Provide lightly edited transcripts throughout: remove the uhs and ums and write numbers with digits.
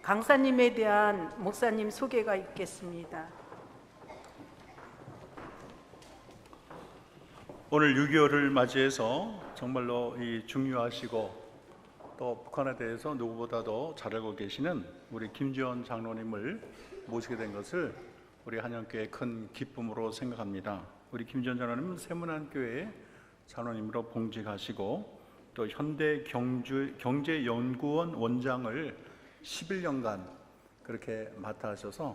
강사님에 대한 목사님 소개가 있겠습니다. 오늘 6.25를 맞이해서 정말로 이 중요하시고 또 북한에 대해서 누구보다도 잘 알고 계시는 우리 김지원 장로님을 모시게 된 것을 우리 한영교회의 큰 기쁨으로 생각합니다. 우리 김지원 장로님은 세문안교회 장로님으로 봉직하시고 또 현대경제연구원 원장을 11년간 그렇게 맡아 하셔서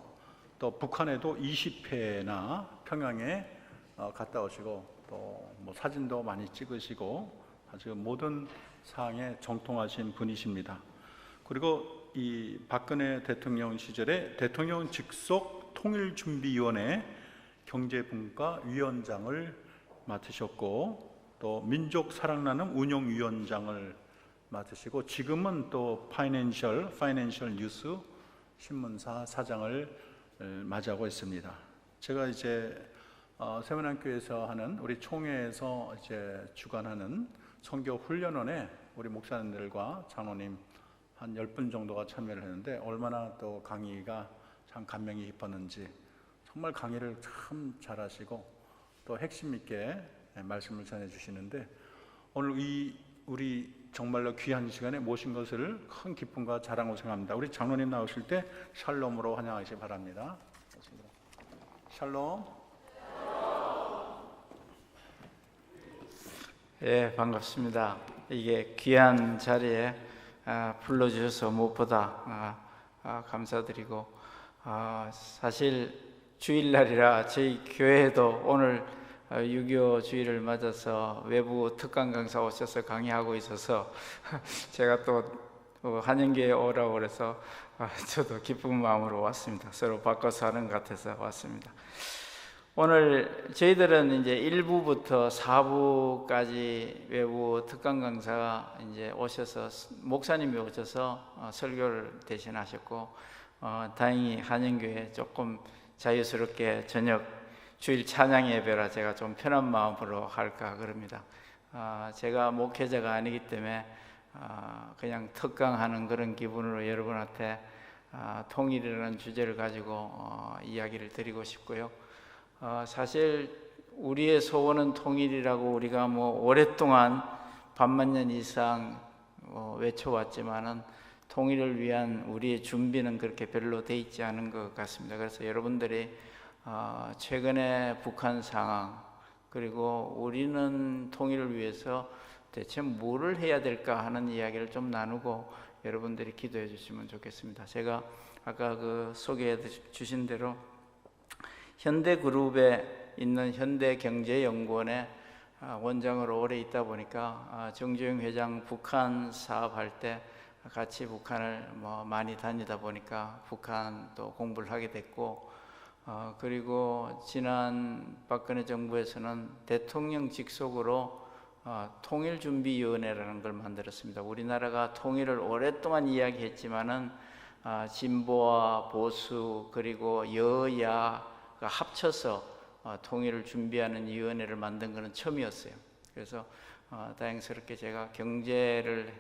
또 북한에도 20회나 평양에 갔다 오시고 또 뭐 사진도 많이 찍으시고 아주 모든 사항에 정통하신 분이십니다. 그리고 이 박근혜 대통령 시절에 대통령 직속 통일준비위원회 경제분과 위원장을 맡으셨고 또 민족사랑나눔 운영위원장을 맡으시고 지금은 또 파이낸셜 뉴스 신문사 사장을 맞이하고 있습니다. 제가 이제 세문안교회에서 하는 우리 총회에서 이제 주관하는 선교 훈련원에 우리 목사님들과 장로님 한 10분 정도가 참여를 했는데 얼마나 또 강의가 참 감명이 깊었는지 정말 강의를 참 잘하시고 또 핵심 있게 말씀을 전해 주시는데 오늘 우리 정말로 귀한 시간에 모신 것을 큰 기쁨과 자랑으로 생각합니다. 우리 장로님 나오실 때 샬롬으로 환영하시기 바랍니다. 샬롬. 예, 반갑습니다. 이게 귀한 자리에 불러주셔서 무엇보다 감사드리고 사실 주일날이라 저희 교회에도 오늘 6.25 주일을 맞아서 외부 특강 강사 오셔서 강의하고 있어서 제가 또 한영교회에 오라고 그래서 저도 기쁜 마음으로 왔습니다. 서로 바꿔서 하는 것 같아서 왔습니다. 오늘 저희들은 이제 1부부터 4부까지 외부 특강 강사가 이제 오셔서 목사님이 오셔서 설교를 대신하셨고 다행히 한영교회 조금 자유스럽게 저녁 주일 찬양 예배라 제가 좀 편한 마음으로 할까 그럽니다. 제가 목회자가 아니기 때문에 그냥 특강하는 그런 기분으로 여러분한테 통일이라는 주제를 가지고 이야기를 드리고 싶고요. 사실 우리의 소원은 통일이라고 우리가 뭐 오랫동안 반만 년 이상 외쳐왔지만은 통일을 위한 우리의 준비는 그렇게 별로 돼 있지 않은 것 같습니다. 그래서 여러분들이 최근의 북한 상황 그리고 우리는 통일을 위해서 대체 뭐를 해야 될까 하는 이야기를 좀 나누고 여러분들이 기도해 주시면 좋겠습니다. 제가 아까 그 소개해 주신 대로 현대그룹에 있는 현대경제연구원의 원장으로 오래 있다 보니까 정주영 회장 북한 사업할 때 같이 북한을 많이 다니다 보니까 북한도 공부를 하게 됐고 그리고 지난 박근혜 정부에서는 대통령 직속으로 통일준비위원회라는 걸 만들었습니다. 우리나라가 통일을 오랫동안 이야기했지만은 진보와 보수 그리고 여야가 합쳐서 통일을 준비하는 위원회를 만든 것은 처음이었어요. 그래서 다행스럽게 제가 경제를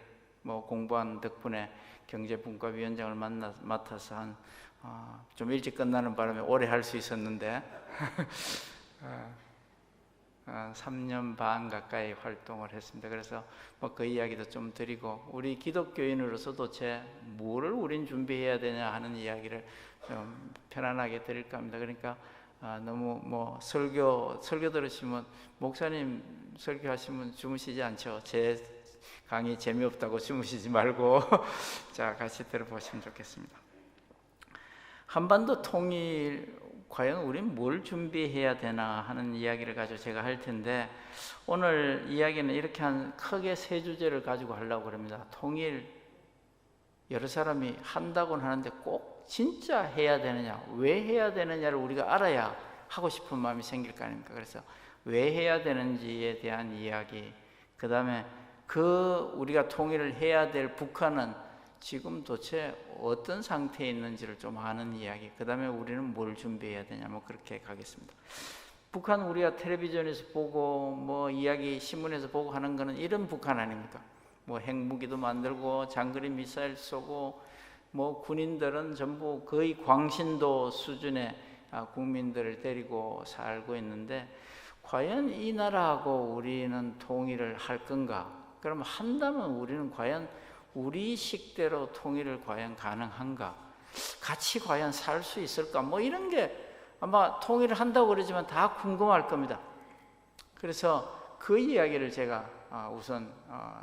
공부한 덕분에 경제분과위원장을 맡아서 좀 일찍 끝나는 바람에 오래 할 수 있었는데 3년 반 가까이 활동을 했습니다. 그래서 그 이야기도 좀 드리고 우리 기독교인으로서 도대체 뭐를 우린 준비해야 되냐 하는 이야기를 좀 편안하게 드릴까 합니다. 그러니까 너무 설교 들으시면 목사님 설교하시면 주무시지 않죠. 제 강의 재미없다고 주무시지 말고 자 같이 들어보시면 좋겠습니다. 한반도 통일 과연 우리는 뭘 준비해야 되나 하는 이야기를 가지고 제가 할 텐데 오늘 이야기는 이렇게 크게 세 주제를 가지고 하려고 합니다. 통일 여러 사람이 한다고는 하는데 꼭 진짜 해야 되느냐 왜 해야 되느냐를 우리가 알아야 하고 싶은 마음이 생길 거 아닙니까? 그래서 왜 해야 되는지에 대한 이야기 그 다음에 우리가 통일을 해야 될 북한은 지금 도대체 어떤 상태에 있는지를 좀 아는 이야기 그 다음에 우리는 뭘 준비해야 되냐 그렇게 가겠습니다. 북한 우리가 텔레비전에서 보고 이야기 신문에서 보고 하는 거는 이런 북한 아닙니까? 핵무기도 만들고 장거리 미사일 쏘고 뭐 군인들은 전부 거의 광신도 수준의 국민들을 데리고 살고 있는데 과연 이 나라하고 우리는 통일을 할 건가? 그럼 한다면 우리는 과연 우리 식대로 통일을 과연 가능한가? 같이 과연 살 수 있을까? 뭐 이런 게 아마 통일을 한다고 그러지만 다 궁금할 겁니다. 그래서 그 이야기를 제가 우선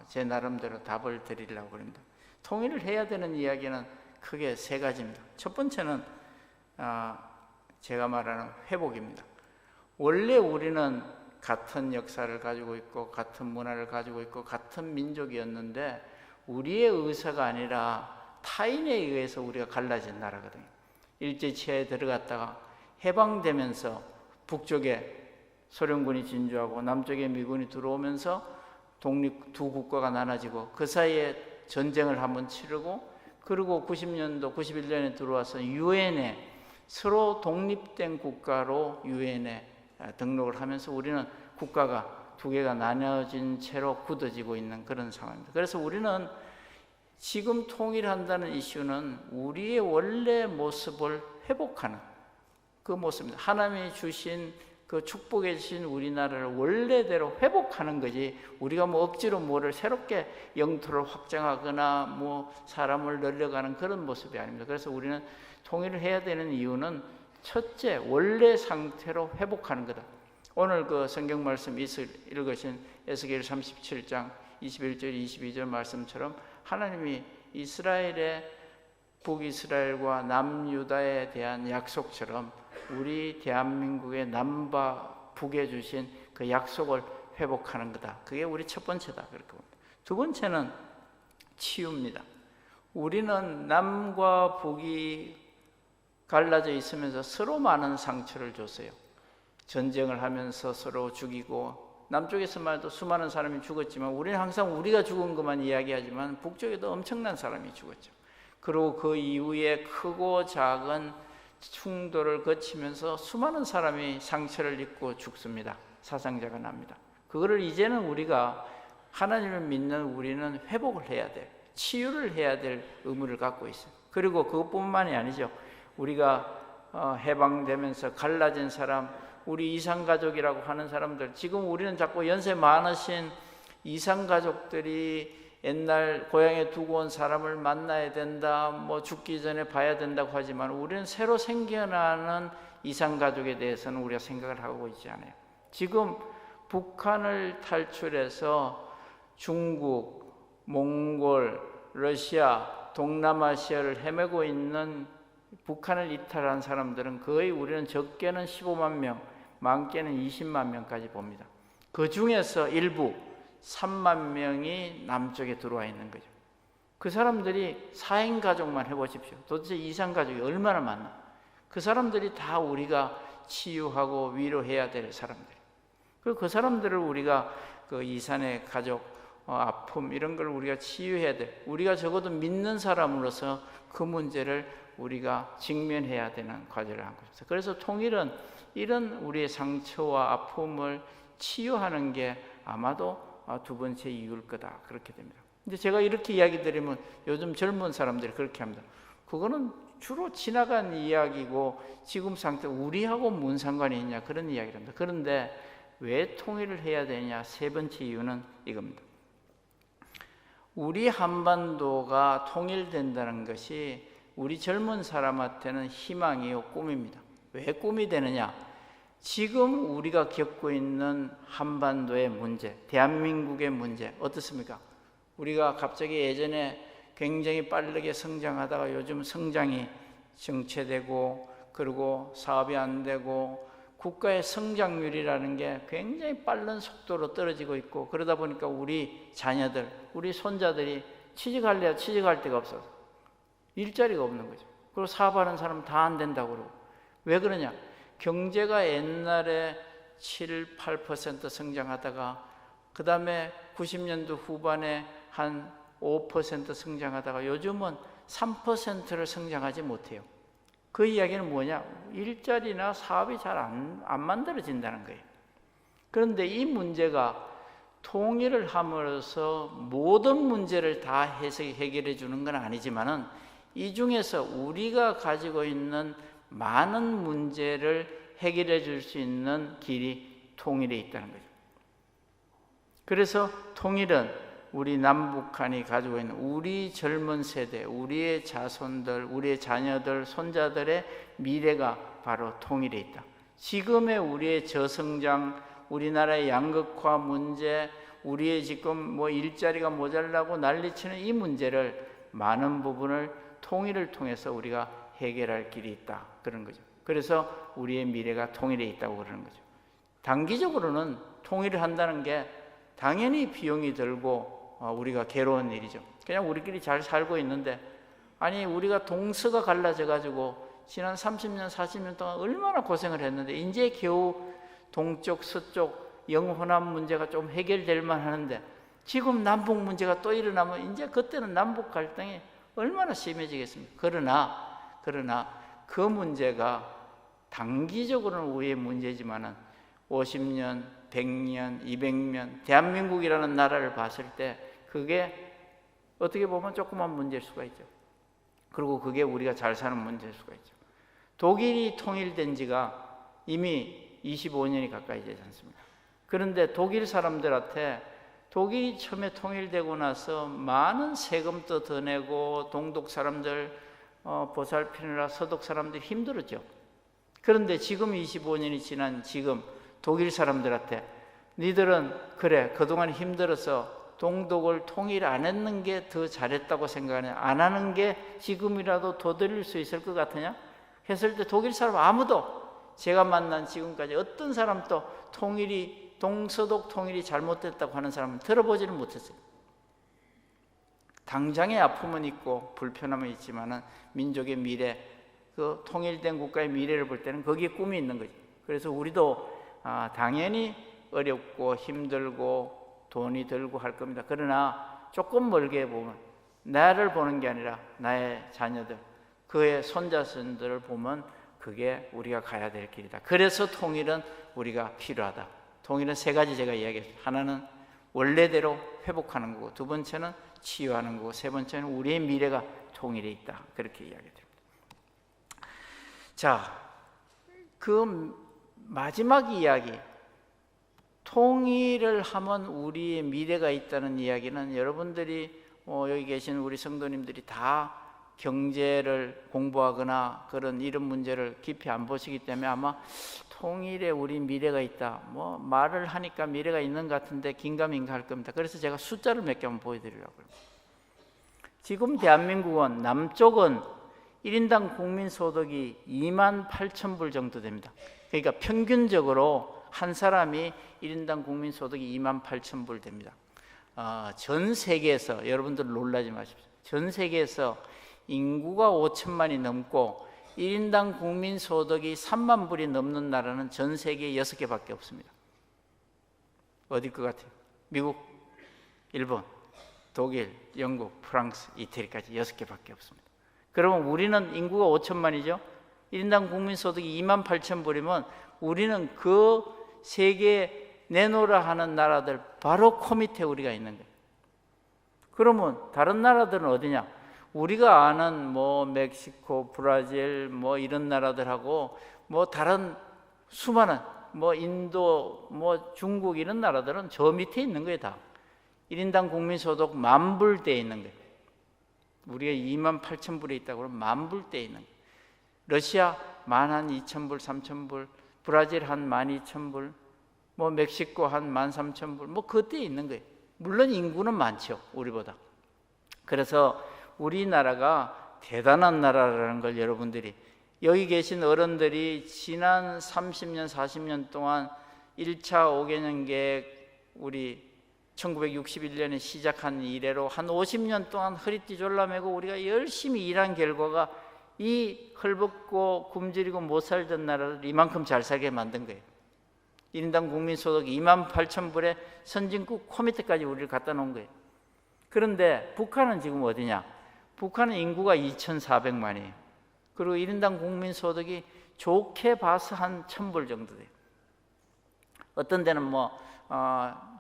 제 나름대로 답을 드리려고 합니다. 통일을 해야 되는 이야기는 크게 세 가지입니다. 첫 번째는 제가 말하는 회복입니다. 원래 우리는 같은 역사를 가지고 있고 같은 문화를 가지고 있고 같은 민족이었는데 우리의 의사가 아니라 타인에 의해서 우리가 갈라진 나라거든요. 일제치하에 들어갔다가 해방되면서 북쪽에 소련군이 진주하고 남쪽에 미군이 들어오면서 독립 두 국가가 나눠지고 그 사이에 전쟁을 한번 치르고 그리고 90년도, 91년에 들어와서 유엔에 서로 독립된 국가로 유엔에 등록을 하면서 우리는 국가가 두 개가 나눠진 채로 굳어지고 있는 그런 상황입니다. 그래서 우리는 지금 통일한다는 이슈는 우리의 원래 모습을 회복하는 그 모습입니다. 하나님이 주신 그 축복해 주신 우리나라를 원래대로 회복하는 거지 우리가 뭐 억지로 뭐를 새롭게 영토를 확장하거나 뭐 사람을 늘려가는 그런 모습이 아닙니다. 그래서 우리는 통일을 해야 되는 이유는 첫째, 원래 상태로 회복하는 거다. 오늘 그 성경 말씀 읽으신 에스겔 37장 21절 22절 말씀처럼 하나님이 이스라엘의 북이스라엘과 남유다에 대한 약속처럼 우리 대한민국의 남과 북에 주신 그 약속을 회복하는 거다. 그게 우리 첫 번째다. 그렇게 봅니다. 두 번째는 치유입니다. 우리는 남과 북이 갈라져 있으면서 서로 많은 상처를 줬어요. 전쟁을 하면서 서로 죽이고 남쪽에서만 해도 수많은 사람이 죽었지만 우리는 항상 우리가 죽은 것만 이야기하지만 북쪽에도 엄청난 사람이 죽었죠. 그리고 그 이후에 크고 작은 충돌을 거치면서 수많은 사람이 상처를 입고 죽습니다. 사상자가 납니다. 그거를 이제는 우리가 하나님을 믿는 우리는 회복을 해야 돼. 치유를 해야 될 의무를 갖고 있어요. 그리고 그것뿐만이 아니죠. 우리가 해방되면서 갈라진 사람, 우리 이산가족이라고 하는 사람들, 지금 우리는 자꾸 연세 많으신 이산가족들이 옛날 고향에 두고 온 사람을 만나야 된다, 뭐 죽기 전에 봐야 된다고 하지만 우리는 새로 생겨나는 이산가족에 대해서는 우리가 생각을 하고 있지 않아요. 지금 북한을 탈출해서 중국, 몽골, 러시아, 동남아시아를 헤매고 있는 북한을 이탈한 사람들은 거의 우리는 적게는 15만 명, 많게는 20만 명까지 봅니다. 그 중에서 일부 3만 명이 남쪽에 들어와 있는 거죠. 그 사람들이 4인 가족만 해보십시오. 도대체 이산 가족이 얼마나 많나. 그 사람들이 다 우리가 치유하고 위로해야 될 사람들. 그리고 그 사람들을 우리가 그 이산의 가족 아픔 이런 걸 우리가 치유해야 돼. 우리가 적어도 믿는 사람으로서 그 문제를 우리가 직면해야 되는 과제를 한 것입니다. 그래서 통일은 이런 우리의 상처와 아픔을 치유하는 게 아마도 두 번째 이유일 거다. 그렇게 됩니다. 근데 제가 이렇게 이야기 드리면 요즘 젊은 사람들이 그렇게 합니다. 그거는 주로 지나간 이야기고 지금 상태 우리하고 무슨 상관이 있냐 그런 이야기를 합니다. 그런데 왜 통일을 해야 되냐? 세 번째 이유는 이겁니다. 우리 한반도가 통일된다는 것이 우리 젊은 사람한테는 희망이요 꿈입니다. 왜 꿈이 되느냐? 지금 우리가 겪고 있는 한반도의 문제, 대한민국의 문제 어떻습니까? 우리가 갑자기 예전에 굉장히 빠르게 성장하다가 요즘 성장이 정체되고 그리고 사업이 안 되고 국가의 성장률이라는 게 굉장히 빠른 속도로 떨어지고 있고 그러다 보니까 우리 자녀들, 우리 손자들이 취직할래야 취직할 데가 없어서 일자리가 없는 거죠. 그리고 사업하는 사람은 다 안 된다고 그러고. 왜 그러냐? 경제가 옛날에 7, 8% 성장하다가 그 다음에 90년도 후반에 한 5% 성장하다가 요즘은 3%를 성장하지 못해요. 그 이야기는 뭐냐? 일자리나 사업이 잘 안 만들어진다는 거예요. 그런데 이 문제가 통일을 함으로써 모든 문제를 다 해결해 주는 건 아니지만은 이 중에서 우리가 가지고 있는 많은 문제를 해결해 줄 수 있는 길이 통일에 있다는 거죠. 그래서 통일은 우리 남북한이 가지고 있는 우리 젊은 세대, 우리의 자손들, 우리의 자녀들, 손자들의 미래가 바로 통일에 있다. 지금의 우리의 저성장, 우리나라의 양극화 문제, 우리의 지금 뭐 일자리가 모자라고 난리치는 이 문제를 많은 부분을 통일을 통해서 우리가 해결할 길이 있다. 그런 거죠. 그래서 우리의 미래가 통일에 있다고 그러는 거죠. 단기적으로는 통일을 한다는 게 당연히 비용이 들고 우리가 괴로운 일이죠. 그냥 우리끼리 잘 살고 있는데, 아니 우리가 동서가 갈라져 가지고 지난 30년 40년 동안 얼마나 고생을 했는데 이제 겨우 동쪽 서쪽 영혼한 문제가 좀 해결될 만하는데, 지금 남북 문제가 또 일어나면 이제 그때는 남북 갈등이 얼마나 심해지겠습니까? 그러나 그 문제가 단기적으로는 우리의 문제지만은 50년, 100년, 200년 대한민국이라는 나라를 봤을 때 그게 어떻게 보면 조그만 문제일 수가 있죠. 그리고 그게 우리가 잘 사는 문제일 수가 있죠. 독일이 통일된 지가 이미 25년이 가까이 되지 않습니까? 그런데 독일 사람들한테 독일이 처음에 통일되고 나서 많은 세금도 더 내고 동독 사람들 보살피느라 서독 사람들이 힘들었죠. 그런데 지금 25년이 지난 지금 독일 사람들한테 니들은 그래 그동안 힘들어서 동독을 통일 안 했는 게 더 잘했다고 생각하냐, 안 하는 게 지금이라도 더 들릴 수 있을 것 같으냐 했을 때 독일 사람 아무도, 제가 만난 지금까지 어떤 사람도 통일이 동서독 통일이 잘못됐다고 하는 사람은 들어보지는 못했어요. 당장의 아픔은 있고 불편함은 있지만은 민족의 미래, 그 통일된 국가의 미래를 볼 때는 거기에 꿈이 있는 거죠. 그래서 우리도 당연히 어렵고 힘들고 돈이 들고 할 겁니다. 그러나 조금 멀게 보면 나를 보는 게 아니라 나의 자녀들, 그의 손자손들을 보면 그게 우리가 가야 될 길이다. 그래서 통일은 우리가 필요하다. 통일은 세 가지 제가 이야기했어요. 하나는 원래대로 회복하는 거고, 두 번째는 치유하는 거고, 세 번째는 우리의 미래가 통일에 있다. 그렇게 이야기드립니다. 자, 그 마지막 이야기, 통일을 하면 우리의 미래가 있다는 이야기는 여러분들이 여기 계신 우리 성도님들이 다 경제를 공부하거나 그런 이런 문제를 깊이 안 보시기 때문에 아마 통일에 우리 미래가 있다, 뭐 말을 하니까 미래가 있는 것 같은데 긴가민가 할 겁니다. 그래서 제가 숫자를 몇 개 한번 보여드리려고요. 지금 대한민국은 남쪽은 1인당 국민소득이 28,000불 정도 됩니다. 그러니까 평균적으로 한 사람이 1인당 국민소득이 28,000불 됩니다. 전 세계에서, 여러분들 놀라지 마십시오. 전 세계에서 인구가 5천만이 넘고 1인당 국민소득이 3만 불이 넘는 나라는 전 세계에 6개밖에 없습니다. 어딜 것 같아요? 미국, 일본, 독일, 영국, 프랑스, 이태리까지 6개밖에 없습니다. 그러면 우리는 인구가 5천만이죠. 1인당 국민소득이 28,000불이면 우리는 그 세계 내놓으라 하는 나라들 바로 코 밑에 우리가 있는 거예요. 그러면 다른 나라들은 어디냐? 우리가 아는 뭐 멕시코, 브라질 뭐 이런 나라들하고 뭐 다른 수많은 뭐 인도, 뭐 중국 이런 나라들은 저 밑에 있는 거예요. 다 1인당 국민소득 10,000불대에 있는 거예요. 우리가 28,000불에 있다고 그러면 10,000불대에 있는 거예요. 러시아 12,000불, 3,000불, 브라질 한 12,000불, 뭐 멕시코 한 13,000불, 뭐 그때에 있는 거예요. 물론 인구는 많죠, 우리보다. 그래서 우리나라가 대단한 나라라는 걸 여러분들이, 여기 계신 어른들이 지난 30년, 40년 동안 1차 5개년 계획 우리 1961년에 시작한 이래로 한 50년 동안 허리띠 졸라매고 우리가 열심히 일한 결과가 이 헐벗고 굶주리고 못 살던 나라를 이만큼 잘 살게 만든 거예요. 1인당 국민소득 28,000불에 선진국 코 밑에까지 우리를 갖다 놓은 거예요. 그런데 북한은 지금 어디냐? 북한은 인구가 2,400만이에요. 그리고 1인당 국민소득이 좋게 봐서 한 1,000불 정도 돼요. 어떤 데는 뭐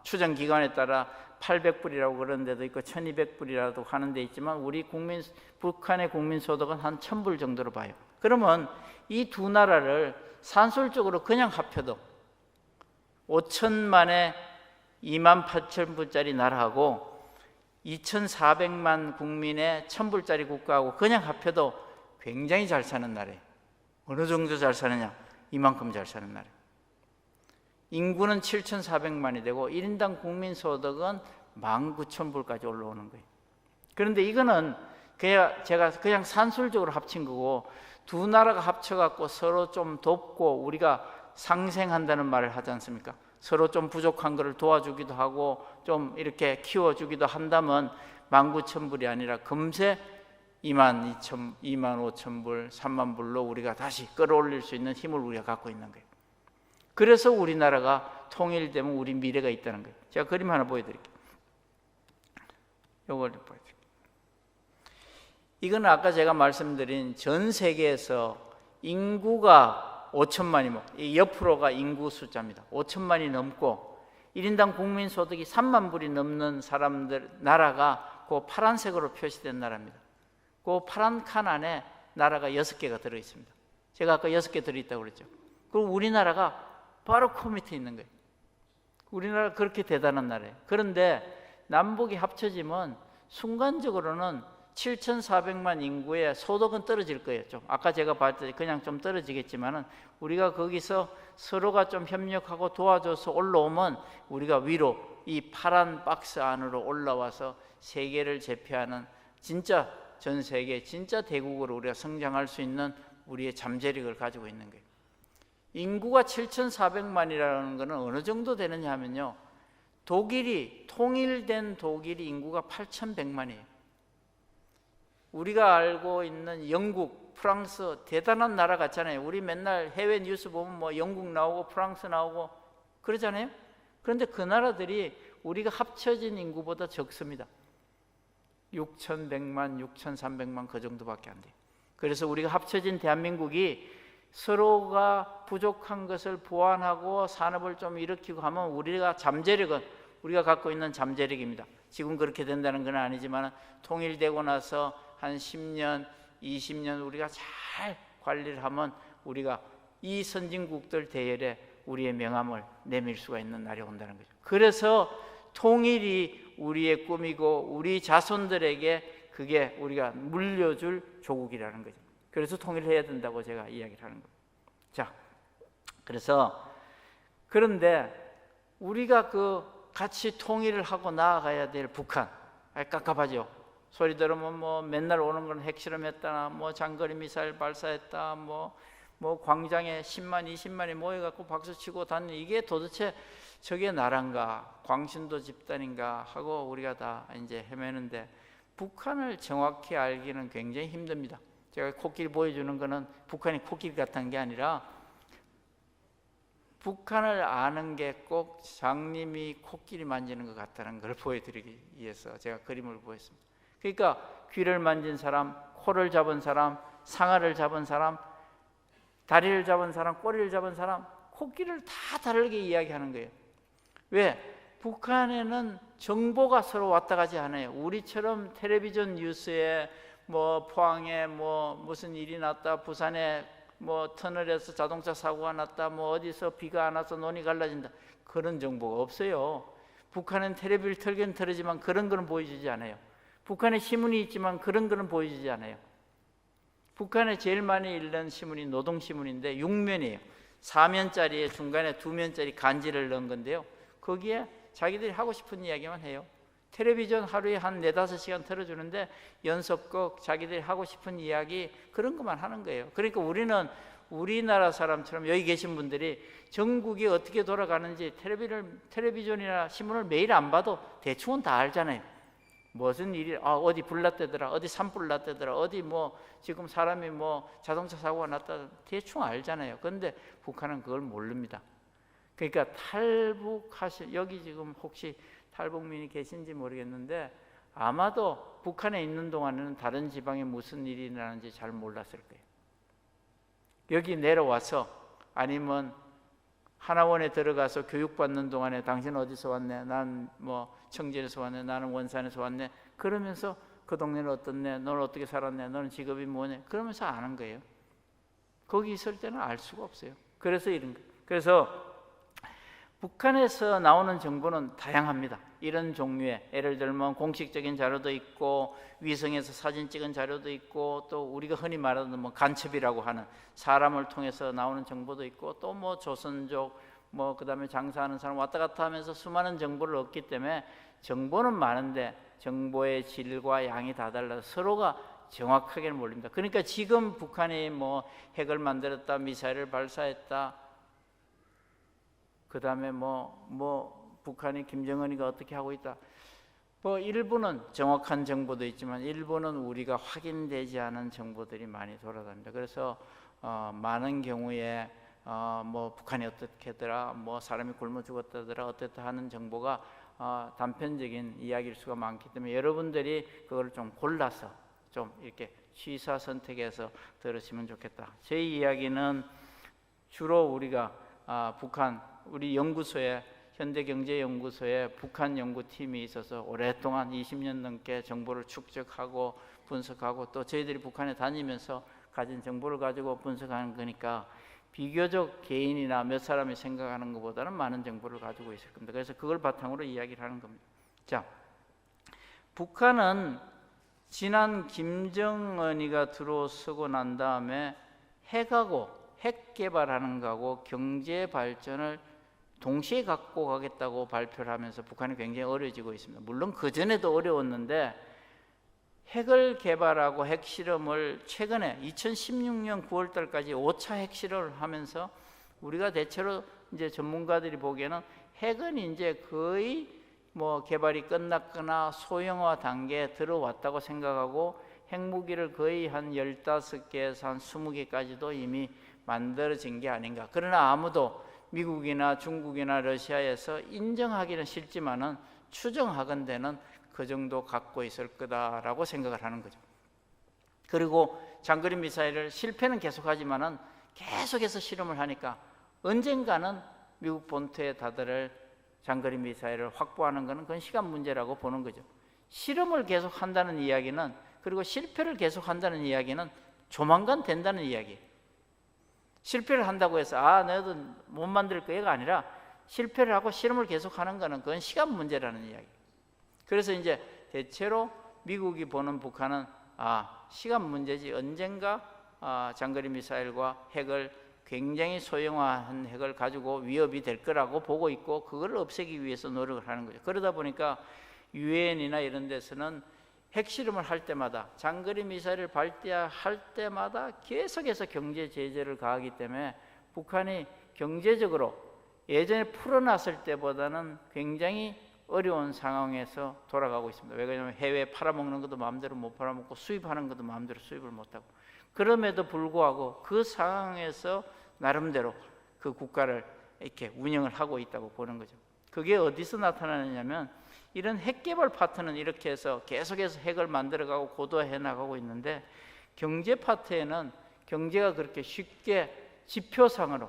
추정 기관에 따라 800불이라고 그런 데도 있고 1200불이라도 하는 데 있지만 북한의 국민 소득은 한 1000불 정도로 봐요. 그러면 이 두 나라를 산술적으로 그냥 합쳐도 5천만에 28,000불짜리 나라하고 2,400만 국민의 1,000불짜리 국가하고 그냥 합쳐도 굉장히 잘 사는 나라예요. 어느 정도 잘 사느냐? 이만큼 잘 사는 나라예요. 인구는 7,400만이 되고 1인당 국민 소득은 19,000불까지 올라오는 거예요. 그런데 이거는 제가 그냥 산술적으로 합친 거고, 두 나라가 합쳐갖고 서로 좀 돕고 우리가 상생한다는 말을 하지 않습니까? 서로 좀 부족한 것을 도와주기도 하고 좀 이렇게 키워주기도 한다면 19,000불이 아니라 금세 25,000불, 30,000불로 우리가 다시 끌어올릴 수 있는 힘을 우리가 갖고 있는 거예요. 그래서 우리나라가 통일되면 우리 미래가 있다는 거예요. 제가 그림 하나 보여드릴게요. 이걸 보여드릴게요. 이건 아까 제가 말씀드린 전 세계에서 인구가 5천만이면 이 옆으로가 인구 숫자입니다. 5천만이 넘고 1인당 국민 소득이 3만 불이 넘는 나라가 그 파란색으로 표시된 나라입니다. 그 파란 칸 안에 나라가 6개가 들어 있습니다. 제가 아까 6개 들어 있다고 그랬죠. 그리고 우리나라가 바로 그 밑에 있는 거예요. 우리나라 그렇게 대단한 나라예요. 그런데 남북이 합쳐지면 순간적으로는 7,400만 인구의 소득은 떨어질 거예요. 좀 아까 제가 봤을 때 그냥 좀 떨어지겠지만은 우리가 거기서 서로가 좀 협력하고 도와줘서 올라오면 우리가 위로 이 파란 박스 안으로 올라와서 세계를 제패하는 진짜 전 세계 진짜 대국으로 우리가 성장할 수 있는 우리의 잠재력을 가지고 있는 거예요. 인구가 7,400만이라는 것은 어느 정도 되느냐 하면요, 통일된 독일이 인구가 8,100만이에요. 우리가 알고 있는 영국, 프랑스 대단한 나라 같잖아요. 우리 맨날 해외 뉴스 보면 뭐 영국 나오고 프랑스 나오고 그러잖아요. 그런데 그 나라들이 우리가 합쳐진 인구보다 적습니다. 6,100만, 6,300만 그 정도밖에 안 돼요. 그래서 우리가 합쳐진 대한민국이 서로가 부족한 것을 보완하고 산업을 좀 일으키고 하면 우리가 우리가 갖고 있는 잠재력입니다. 지금 그렇게 된다는 건 아니지만 통일되고 나서 한 10년, 20년 우리가 잘 관리를 하면 우리가 이 선진국들 대열에 우리의 명함을 내밀 수가 있는 날이 온다는 거죠. 그래서 통일이 우리의 꿈이고 우리 자손들에게 그게 우리가 물려줄 조국이라는 거죠. 그래서 통일해야 된다고 제가 이야기를 하는 거예요. 자, 그런데 우리가 같이 통일을 하고 나아가야 될 북한, 깝깝하죠. 소리 들으면 뭐 맨날 오는 건 핵실험했다, 뭐 장거리 미사일 발사했다, 뭐 광장에 10만, 20만이 모여갖고 박수치고 다니는 이게 도대체 저게 나란가, 광신도 집단인가 하고 우리가 다 이제 헤매는데 북한을 정확히 알기는 굉장히 힘듭니다. 제가 코끼리 보여주는 거는 북한이 코끼리 같은 게 아니라 북한을 아는 게 꼭 장님이 코끼리 만지는 것 같다는 걸 보여드리기 위해서 제가 그림을 보였습니다. 그러니까 귀를 만진 사람, 코를 잡은 사람, 상아를 잡은 사람, 다리를 잡은 사람, 꼬리를 잡은 사람, 코끼리를 다 다르게 이야기하는 거예요. 왜? 북한에는 정보가 서로 왔다 가지 않아요. 우리처럼 텔레비전 뉴스에 뭐 포항에 뭐 무슨 일이 났다, 부산에 뭐 터널에서 자동차 사고가 났다, 뭐 어디서 비가 안 와서 논이 갈라진다, 그런 정보가 없어요. 북한은 텔레비를 틀긴 틀지만 그런 거는 보여주지 않아요. 북한에 신문이 있지만 그런 거는 보여주지 않아요. 북한에 제일 많이 읽는 신문이 노동신문인데 6면이에요. 4면짜리에 중간에 2면짜리 간지를 넣은 건데요, 거기에 자기들이 하고 싶은 이야기만 해요. 텔레비전 하루에 한 4-5시간 틀어주는데 연속극 자기들이 하고 싶은 이야기 그런 것만 하는 거예요. 그러니까 우리는 우리나라 사람처럼 여기 계신 분들이 전국이 어떻게 돌아가는지 텔레비전이나 신문을 매일 안 봐도 대충은 다 알잖아요. 무슨 일이 어디 불났대더라, 어디 산불 났대더라, 어디 뭐 지금 사람이 뭐 자동차 사고가 났다, 대충 알잖아요. 그런데 북한은 그걸 모릅니다. 그러니까 여기 지금 혹시 탈북민이 계신지 모르겠는데 아마도 북한에 있는 동안에는 다른 지방에 무슨 일이 나는지 잘 몰랐을 거예요. 여기 내려와서 아니면 하나원에 들어가서 교육받는 동안에 당신 어디서 왔네? 난 뭐 청진에서 왔네. 나는 원산에서 왔네. 그러면서 그 동네는 어떻네? 너는 어떻게 살았네? 너는 직업이 뭐네? 그러면서 아는 거예요. 거기 있을 때는 알 수가 없어요. 그래서 이런 거예요. 그래서 북한에서 나오는 정보는 다양합니다. 이런 종류의, 예를 들면 공식적인 자료도 있고 위성에서 사진 찍은 자료도 있고 또 우리가 흔히 말하는 뭐 간첩이라고 하는 사람을 통해서 나오는 정보도 있고 또 뭐 조선족 뭐 그다음에 장사하는 사람 왔다 갔다 하면서 수많은 정보를 얻기 때문에 정보는 많은데 정보의 질과 양이 다 달라서 서로가 정확하게는 모릅니다. 그러니까 지금 북한이 뭐 핵을 만들었다, 미사일을 발사했다, 그 다음에 뭐 북한이 김정은이가 어떻게 하고 있다, 뭐 일부는 정확한 정보도 있지만 일부는 우리가 확인되지 않은 정보들이 많이 돌아다닙니다. 그래서 많은 경우에 뭐 북한이 어떻게더라, 뭐 사람이 굶어 죽었다더라, 어떻다 하는 정보가 단편적인 이야기일 수가 많기 때문에 여러분들이 그걸 좀 골라서 좀 이렇게 취사 선택해서 들으시면 좋겠다. 제 이야기는 주로 우리가 북한 우리 연구소에 현대경제연구소에 북한 연구팀이 있어서 오랫동안 20년 넘게 정보를 축적하고 분석하고 또 저희들이 북한에 다니면서 가진 정보를 가지고 분석하는 거니까 비교적 개인이나 몇 사람이 생각하는 것보다는 많은 정보를 가지고 있을 겁니다. 그래서 그걸 바탕으로 이야기를 하는 겁니다. 자, 북한은 지난 김정은이가 들어서고 난 다음에 핵하고 핵 개발하는 거하고 경제 발전을 동시에 갖고 가겠다고 발표를 하면서 북한이 굉장히 어려워지고 있습니다. 물론 그전에도 어려웠는데 핵을 개발하고 핵실험을 최근에 2016년 9월 달까지 5차 핵실험을 하면서 우리가 대체로 이제 전문가들이 보기에는 핵은 이제 거의 뭐 개발이 끝났거나 소형화 단계에 들어왔다고 생각하고 핵무기를 거의 한 15개에서 한 20개까지도 이미 만들어진 게 아닌가. 그러나 아무도 미국이나 중국이나 러시아에서 인정하기는 싫지만은 추정하건대는 그 정도 갖고 있을 거다라고 생각을 하는 거죠. 그리고 장거리 미사일을 실패는 계속하지만은 계속해서 실험을 하니까 언젠가는 미국 본토에 다다를 장거리 미사일을 확보하는 것은 그건 시간 문제라고 보는 거죠. 실험을 계속한다는 이야기는, 그리고 실패를 계속한다는 이야기는 조만간 된다는 이야기예요. 실패를 한다고 해서 너희도 못 만들 거야가 아니라 실패를 하고 실험을 계속하는 것은 그건 시간 문제라는 이야기. 그래서 이제 대체로 미국이 보는 북한은 시간 문제지 언젠가 장거리 미사일과 핵을 굉장히 소형화한 핵을 가지고 위협이 될 거라고 보고 있고 그걸 없애기 위해서 노력을 하는 거죠. 그러다 보니까 유엔이나 이런 데서는 핵실험을 할 때마다 장거리 미사일을 발사할 때마다 계속해서 경제 제재를 가하기 때문에 북한이 경제적으로 예전에 풀어놨을 때보다는 굉장히 어려운 상황에서 돌아가고 있습니다. 왜냐하면 해외에 팔아먹는 것도 마음대로 못 팔아먹고 수입하는 것도 마음대로 수입을 못하고, 그럼에도 불구하고 그 상황에서 나름대로 그 국가를 이렇게 운영을 하고 있다고 보는 거죠. 그게 어디서 나타나느냐면 이런 핵개발 파트는 이렇게 해서 계속해서 핵을 만들어가고 고도화해 나가고 있는데 경제 파트에는 경제가 그렇게 쉽게 지표상으로,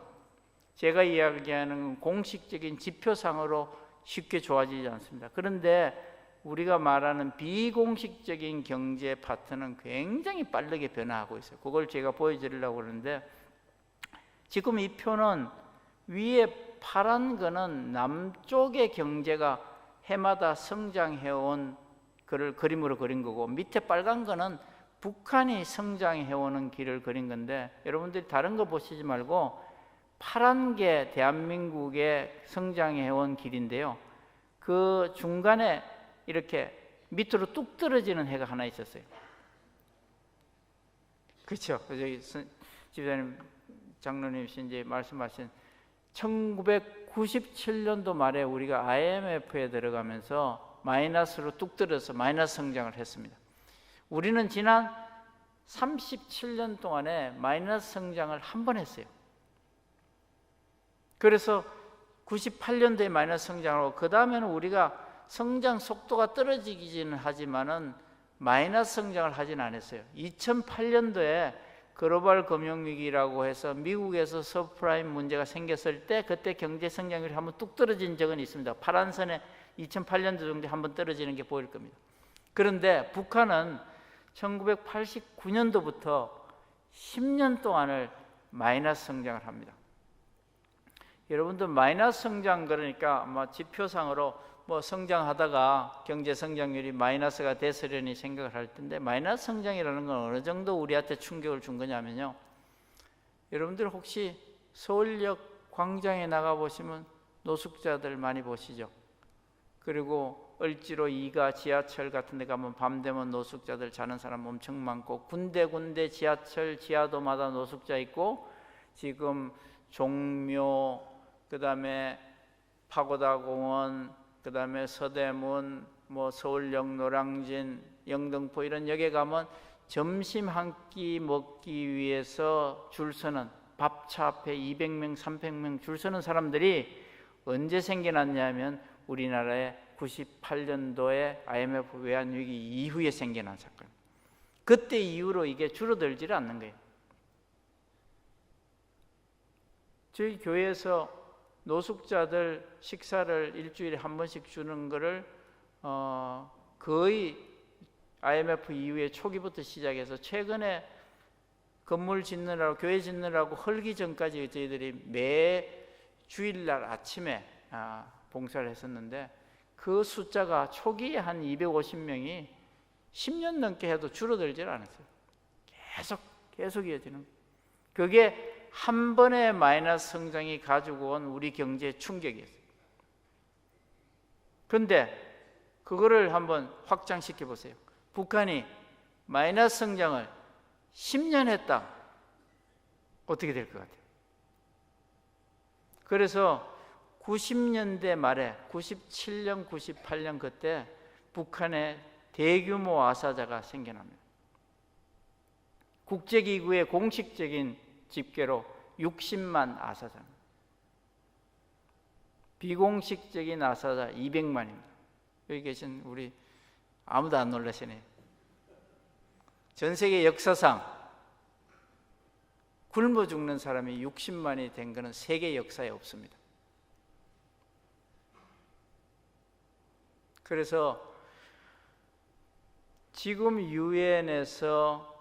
제가 이야기하는 공식적인 지표상으로 쉽게 좋아지지 않습니다. 그런데 우리가 말하는 비공식적인 경제 파트는 굉장히 빠르게 변화하고 있어요. 그걸 제가 보여드리려고 그러는데 지금 이 표는 위에 파란 거는 남쪽의 경제가 해마다 성장해온 그를 그림으로 그린 거고 밑에 빨간 거는 북한이 성장해오는 길을 그린 건데 여러분들이 다른 거 보시지 말고 파란 게 대한민국의 성장해온 길인데요. 그 중간에 이렇게 밑으로 뚝 떨어지는 해가 하나 있었어요. 그렇죠? 저기 집사님 장로님이신 이제 말씀하신 1997년도 말에 우리가 IMF에 들어가면서 마이너스로 뚝 떨어져서 마이너스 성장을 했습니다. 우리는 지난 37년 동안에 마이너스 성장을 한 번 했어요. 그래서 98년도에 마이너스 성장하고 그 다음에는 우리가 성장 속도가 떨어지기는 하지만은 마이너스 성장을 하진 않았어요. 2008년도에 글로벌 금융위기라고 해서 미국에서 서프라임 문제가 생겼을 때 그때 경제 성장률이 한번 뚝 떨어진 적은 있습니다. 파란선에 2008년도 정도에 한번 떨어지는 게 보일 겁니다. 그런데 북한은 1989년도부터 10년 동안을 마이너스 성장을 합니다. 여러분들 마이너스 성장 그러니까 지표상으로 성장하다가 경제 성장률이 마이너스가 됐으려니 생각을 할 텐데, 마이너스 성장이라는 건 어느 정도 우리한테 충격을 준 거냐면요, 여러분들 혹시 서울역 광장에 나가 보시면 노숙자들 많이 보시죠? 그리고 을지로 2가 지하철 같은 데 가면 밤 되면 노숙자들 자는 사람 엄청 많고, 군데 지하철 지하도마다 노숙자 있고, 지금 종묘, 그 다음에 파고다 공원, 그 다음에 서대문, 서울역 노량진, 영등포 이런 역에 가면 점심 한 끼 먹기 위해서 줄 서는, 밥차 앞에 200명, 300명 줄 서는 사람들이 언제 생겨났냐면 우리나라의 98년도에 IMF 외환위기 이후에 생겨난 사건. 그때 이후로 이게 줄어들지를 않는 거예요. 저희 교회에서 노숙자들 식사를 일주일에 한 번씩 주는 거를 거의 IMF 이후에 초기부터 시작해서 최근에 건물 짓느라고, 교회 짓느라고 헐기 전까지 저희들이 매 주일날 아침에 봉사를 했었는데, 그 숫자가 초기에 한 250명이 10년 넘게 해도 줄어들질 않았어요. 계속 이어지는 거예요. 그게 한 번의 마이너스 성장이 가지고 온 우리 경제의 충격이었어요. 그런데 그거를 한번 확장시켜 보세요. 북한이 마이너스 성장을 10년 했다. 어떻게 될 것 같아요? 그래서 90년대 말에 97년, 98년 그때 북한에 대규모 아사자가 생겨납니다. 국제기구의 공식적인 집계로 60만 아사자입니다. 비공식적인 아사자 200만입니다. 여기 계신 우리 아무도 안 놀라시네요. 전 세계 역사상 굶어 죽는 사람이 60만이 된 것은 세계 역사에 없습니다. 그래서 지금 유엔에서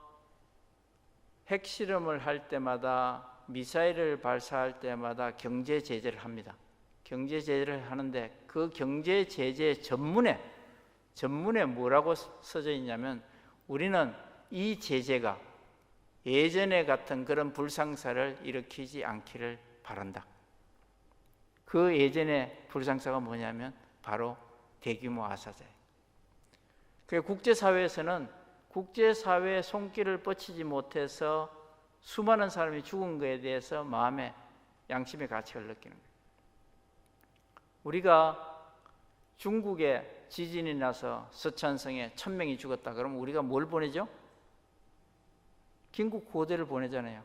핵실험을 할 때마다, 미사일을 발사할 때마다 경제 제재를 합니다. 경제 제재를 하는데 그 경제 제재 전문에 뭐라고 써져 있냐면, 우리는 이 제재가 예전에 같은 그런 불상사를 일으키지 않기를 바란다. 그 예전의 불상사가 뭐냐면 바로 대규모 아사자예요. 국제사회에서는 국제사회의 손길을 뻗치지 못해서 수많은 사람이 죽은 것에 대해서 마음에 양심의 가책을 느끼는 거예요. 우리가 중국에 지진이 나서 서천성에 1000명이 죽었다 그러면 우리가 뭘 보내죠? 긴급 구호대를 보내잖아요.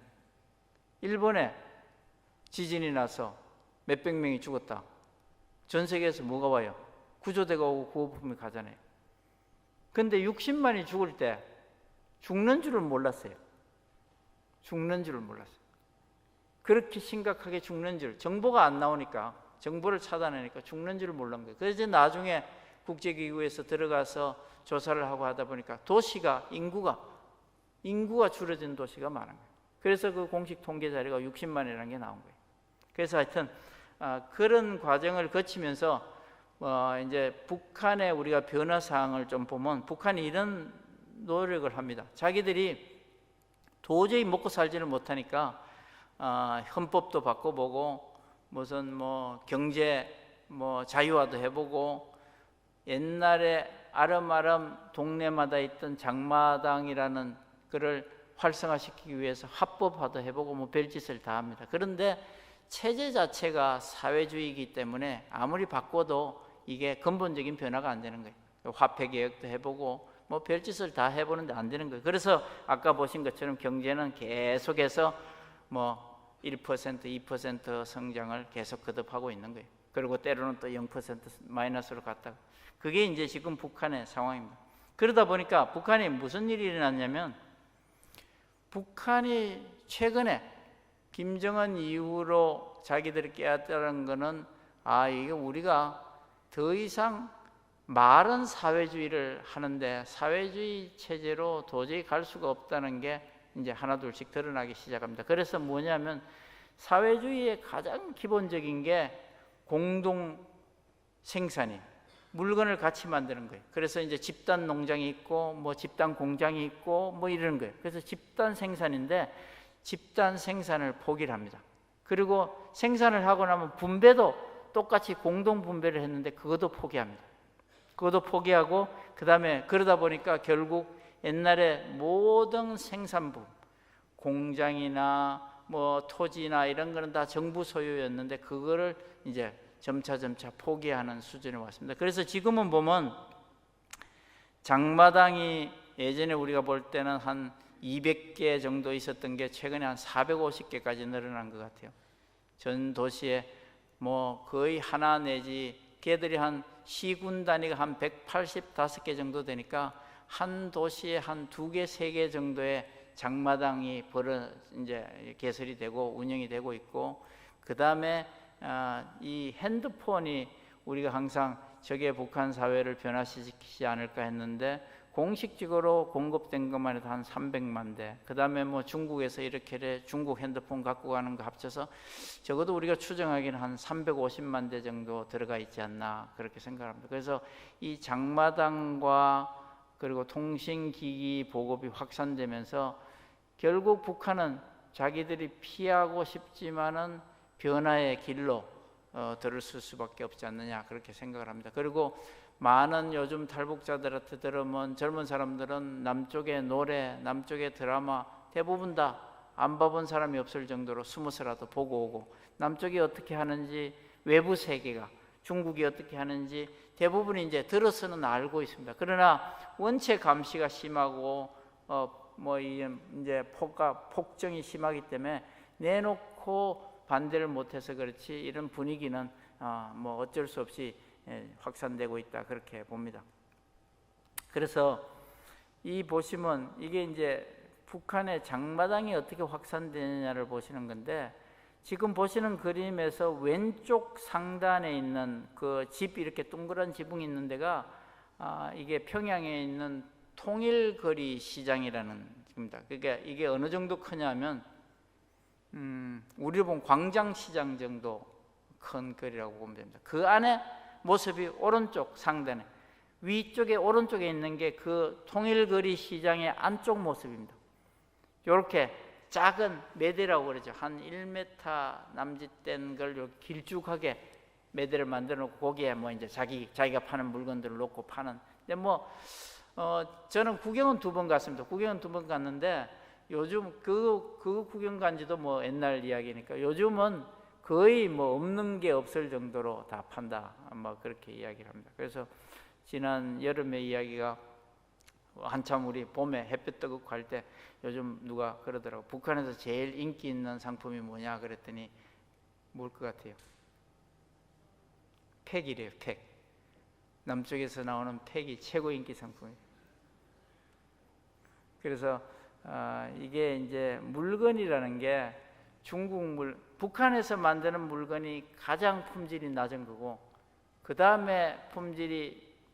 일본에 지진이 나서 몇백 명이 죽었다. 전 세계에서 뭐가 와요? 구조대가 오고 구호품이 가잖아요. 근데 60만이 죽을 때 죽는 줄을 몰랐어요. 죽는 줄을 몰랐어요. 그렇게 심각하게 죽는 줄, 정보가 안 나오니까, 정보를 차단하니까 죽는 줄을 몰란 거예요. 그래서 나중에 국제기구에서 들어가서 조사를 하고 하다 보니까 도시가, 인구가 줄어든 도시가 많은 거예요. 그래서 그 공식 통계 자료가 60만이라는 게 나온 거예요. 그래서 하여튼 그런 과정을 거치면서 이제 북한의 우리가 변화 사항을 좀 보면, 북한이 이런 노력을 합니다. 자기들이 도저히 먹고 살지를 못하니까 헌법도 바꿔보고, 무슨 경제 자유화도 해보고, 옛날에 아름아름 동네마다 있던 장마당이라는 그를 활성화시키기 위해서 합법화도 해보고 별짓을 다 합니다. 그런데 체제 자체가 사회주의이기 때문에 아무리 바꿔도 이게 근본적인 변화가 안 되는 거예요. 화폐 개혁도 해보고 별짓을 다 해보는데 안 되는 거예요. 그래서 아까 보신 것처럼 경제는 계속해서 1%, 2% 성장을 계속 거듭하고 있는 거예요. 그리고 때로는 또 0% 마이너스로 갔다가, 그게 이제 지금 북한의 상황입니다. 그러다 보니까 북한에 무슨 일이 일어났냐면, 북한이 최근에 김정은 이후로 자기들이 깨닫다는 것은 이게 우리가 더 이상 말은 사회주의를 하는데 사회주의 체제로 도저히 갈 수가 없다는 게 이제 하나둘씩 드러나기 시작합니다. 그래서 뭐냐면 사회주의의 가장 기본적인 게 공동 생산이 물건을 같이 만드는 거예요. 그래서 이제 집단 농장이 있고 뭐 집단 공장이 있고 뭐 이런 거예요. 그래서 집단 생산인데 집단 생산을 포기를 합니다. 그리고 생산을 하고 나면 분배도 똑같이 공동 분배를 했는데 그것도 포기합니다. 그것도 포기하고 그다음에 그러다 보니까 결국 옛날에 모든 생산부 공장이나 뭐 토지나 이런 거는 다 정부 소유였는데 그거를 이제 점차 포기하는 수준에 왔습니다. 그래서 지금은 보면 장마당이 예전에 우리가 볼 때는 한 200개 정도 있었던 게 최근에 한 450개까지 늘어난 것 같아요. 전 도시에 뭐 거의 하나 내지 걔들이 한 시군 단위가 한 185개 정도 되니까 한 도시에 한 2개, 3개 정도의 장마당이 이제 개설이 되고 운영이 되고 있고 그 다음에 이 핸드폰이 우리가 항상 저게 북한 사회를 변화시키지 않을까 했는데 공식적으로 공급된 것만 해도 한 300만 대. 그 다음에 뭐 중국에서 이렇게 중국 핸드폰 갖고 가는 거 합쳐서 적어도 우리가 추정하기는 한 350만 대 정도 들어가 있지 않나 그렇게 생각합니다. 그래서 이 장마당과 그리고 통신기기 보급이 확산되면서 결국 북한은 자기들이 피하고 싶지만은 변화의 길로 들어설 수밖에 없지 않느냐 그렇게 생각을 합니다. 그리고 많은 요즘 탈북자들한테 들으면 젊은 사람들은 남쪽의 노래, 남쪽의 드라마 대부분 다 안 봐본 사람이 없을 정도로 20서라도 보고 오고 남쪽이 어떻게 하는지 외부 세계가 중국이 어떻게 하는지 대부분 이제 들어서는 알고 있습니다. 그러나 원체 감시가 심하고 뭐 이제 폭정이 심하기 때문에 내놓고 반대를 못해서 그렇지 이런 분위기는 뭐 어쩔 수 없이 확산되고 있다 그렇게 봅니다. 그래서 이 보시면 이게 이제 북한의 장마당이 어떻게 확산되느냐를 보시는 건데 지금 보시는 그림에서 왼쪽 상단에 있는 그 집 이렇게 동그란 지붕이 있는 데가 이게 평양에 있는 통일거리 시장이라는 집입니다. 그러니까 이게 어느 정도 크냐면 우리로 보면 광장시장 정도 큰 거리라고 보면 됩니다. 그 안에 모습이 오른쪽 상단에 위쪽에 오른쪽에 있는 게 그 통일거리 시장의 안쪽 모습입니다. 이렇게 작은 매대라고 그러죠. 한 1m 남짓된 걸 이렇게 길쭉하게 매대를 만들어 놓고 거기에 뭐 이제 자기가 파는 물건들을 놓고 파는. 근데 뭐 저는 구경은 2번 갔습니다. 구경은 2번 갔는데 요즘 그 구경 간 지도 뭐 옛날 이야기니까 요즘은 거의 뭐 없는 게 없을 정도로 다 판다. 뭐 그렇게 이야기를 합니다. 그래서 지난 여름의 이야기가 한참 우리 봄에 햇볕 뜨고 갈 때 요즘 누가 그러더라고. 북한에서 제일 인기 있는 상품이 뭐냐 그랬더니 뭘 것 같아요? 팩이래요. 팩. 남쪽에서 나오는 팩이 최고 인기 상품이에요. 그래서 이게 이제 물건이라는 게 북한에서 만드는 물건이 가장 품질이 낮은 거고 그 다음에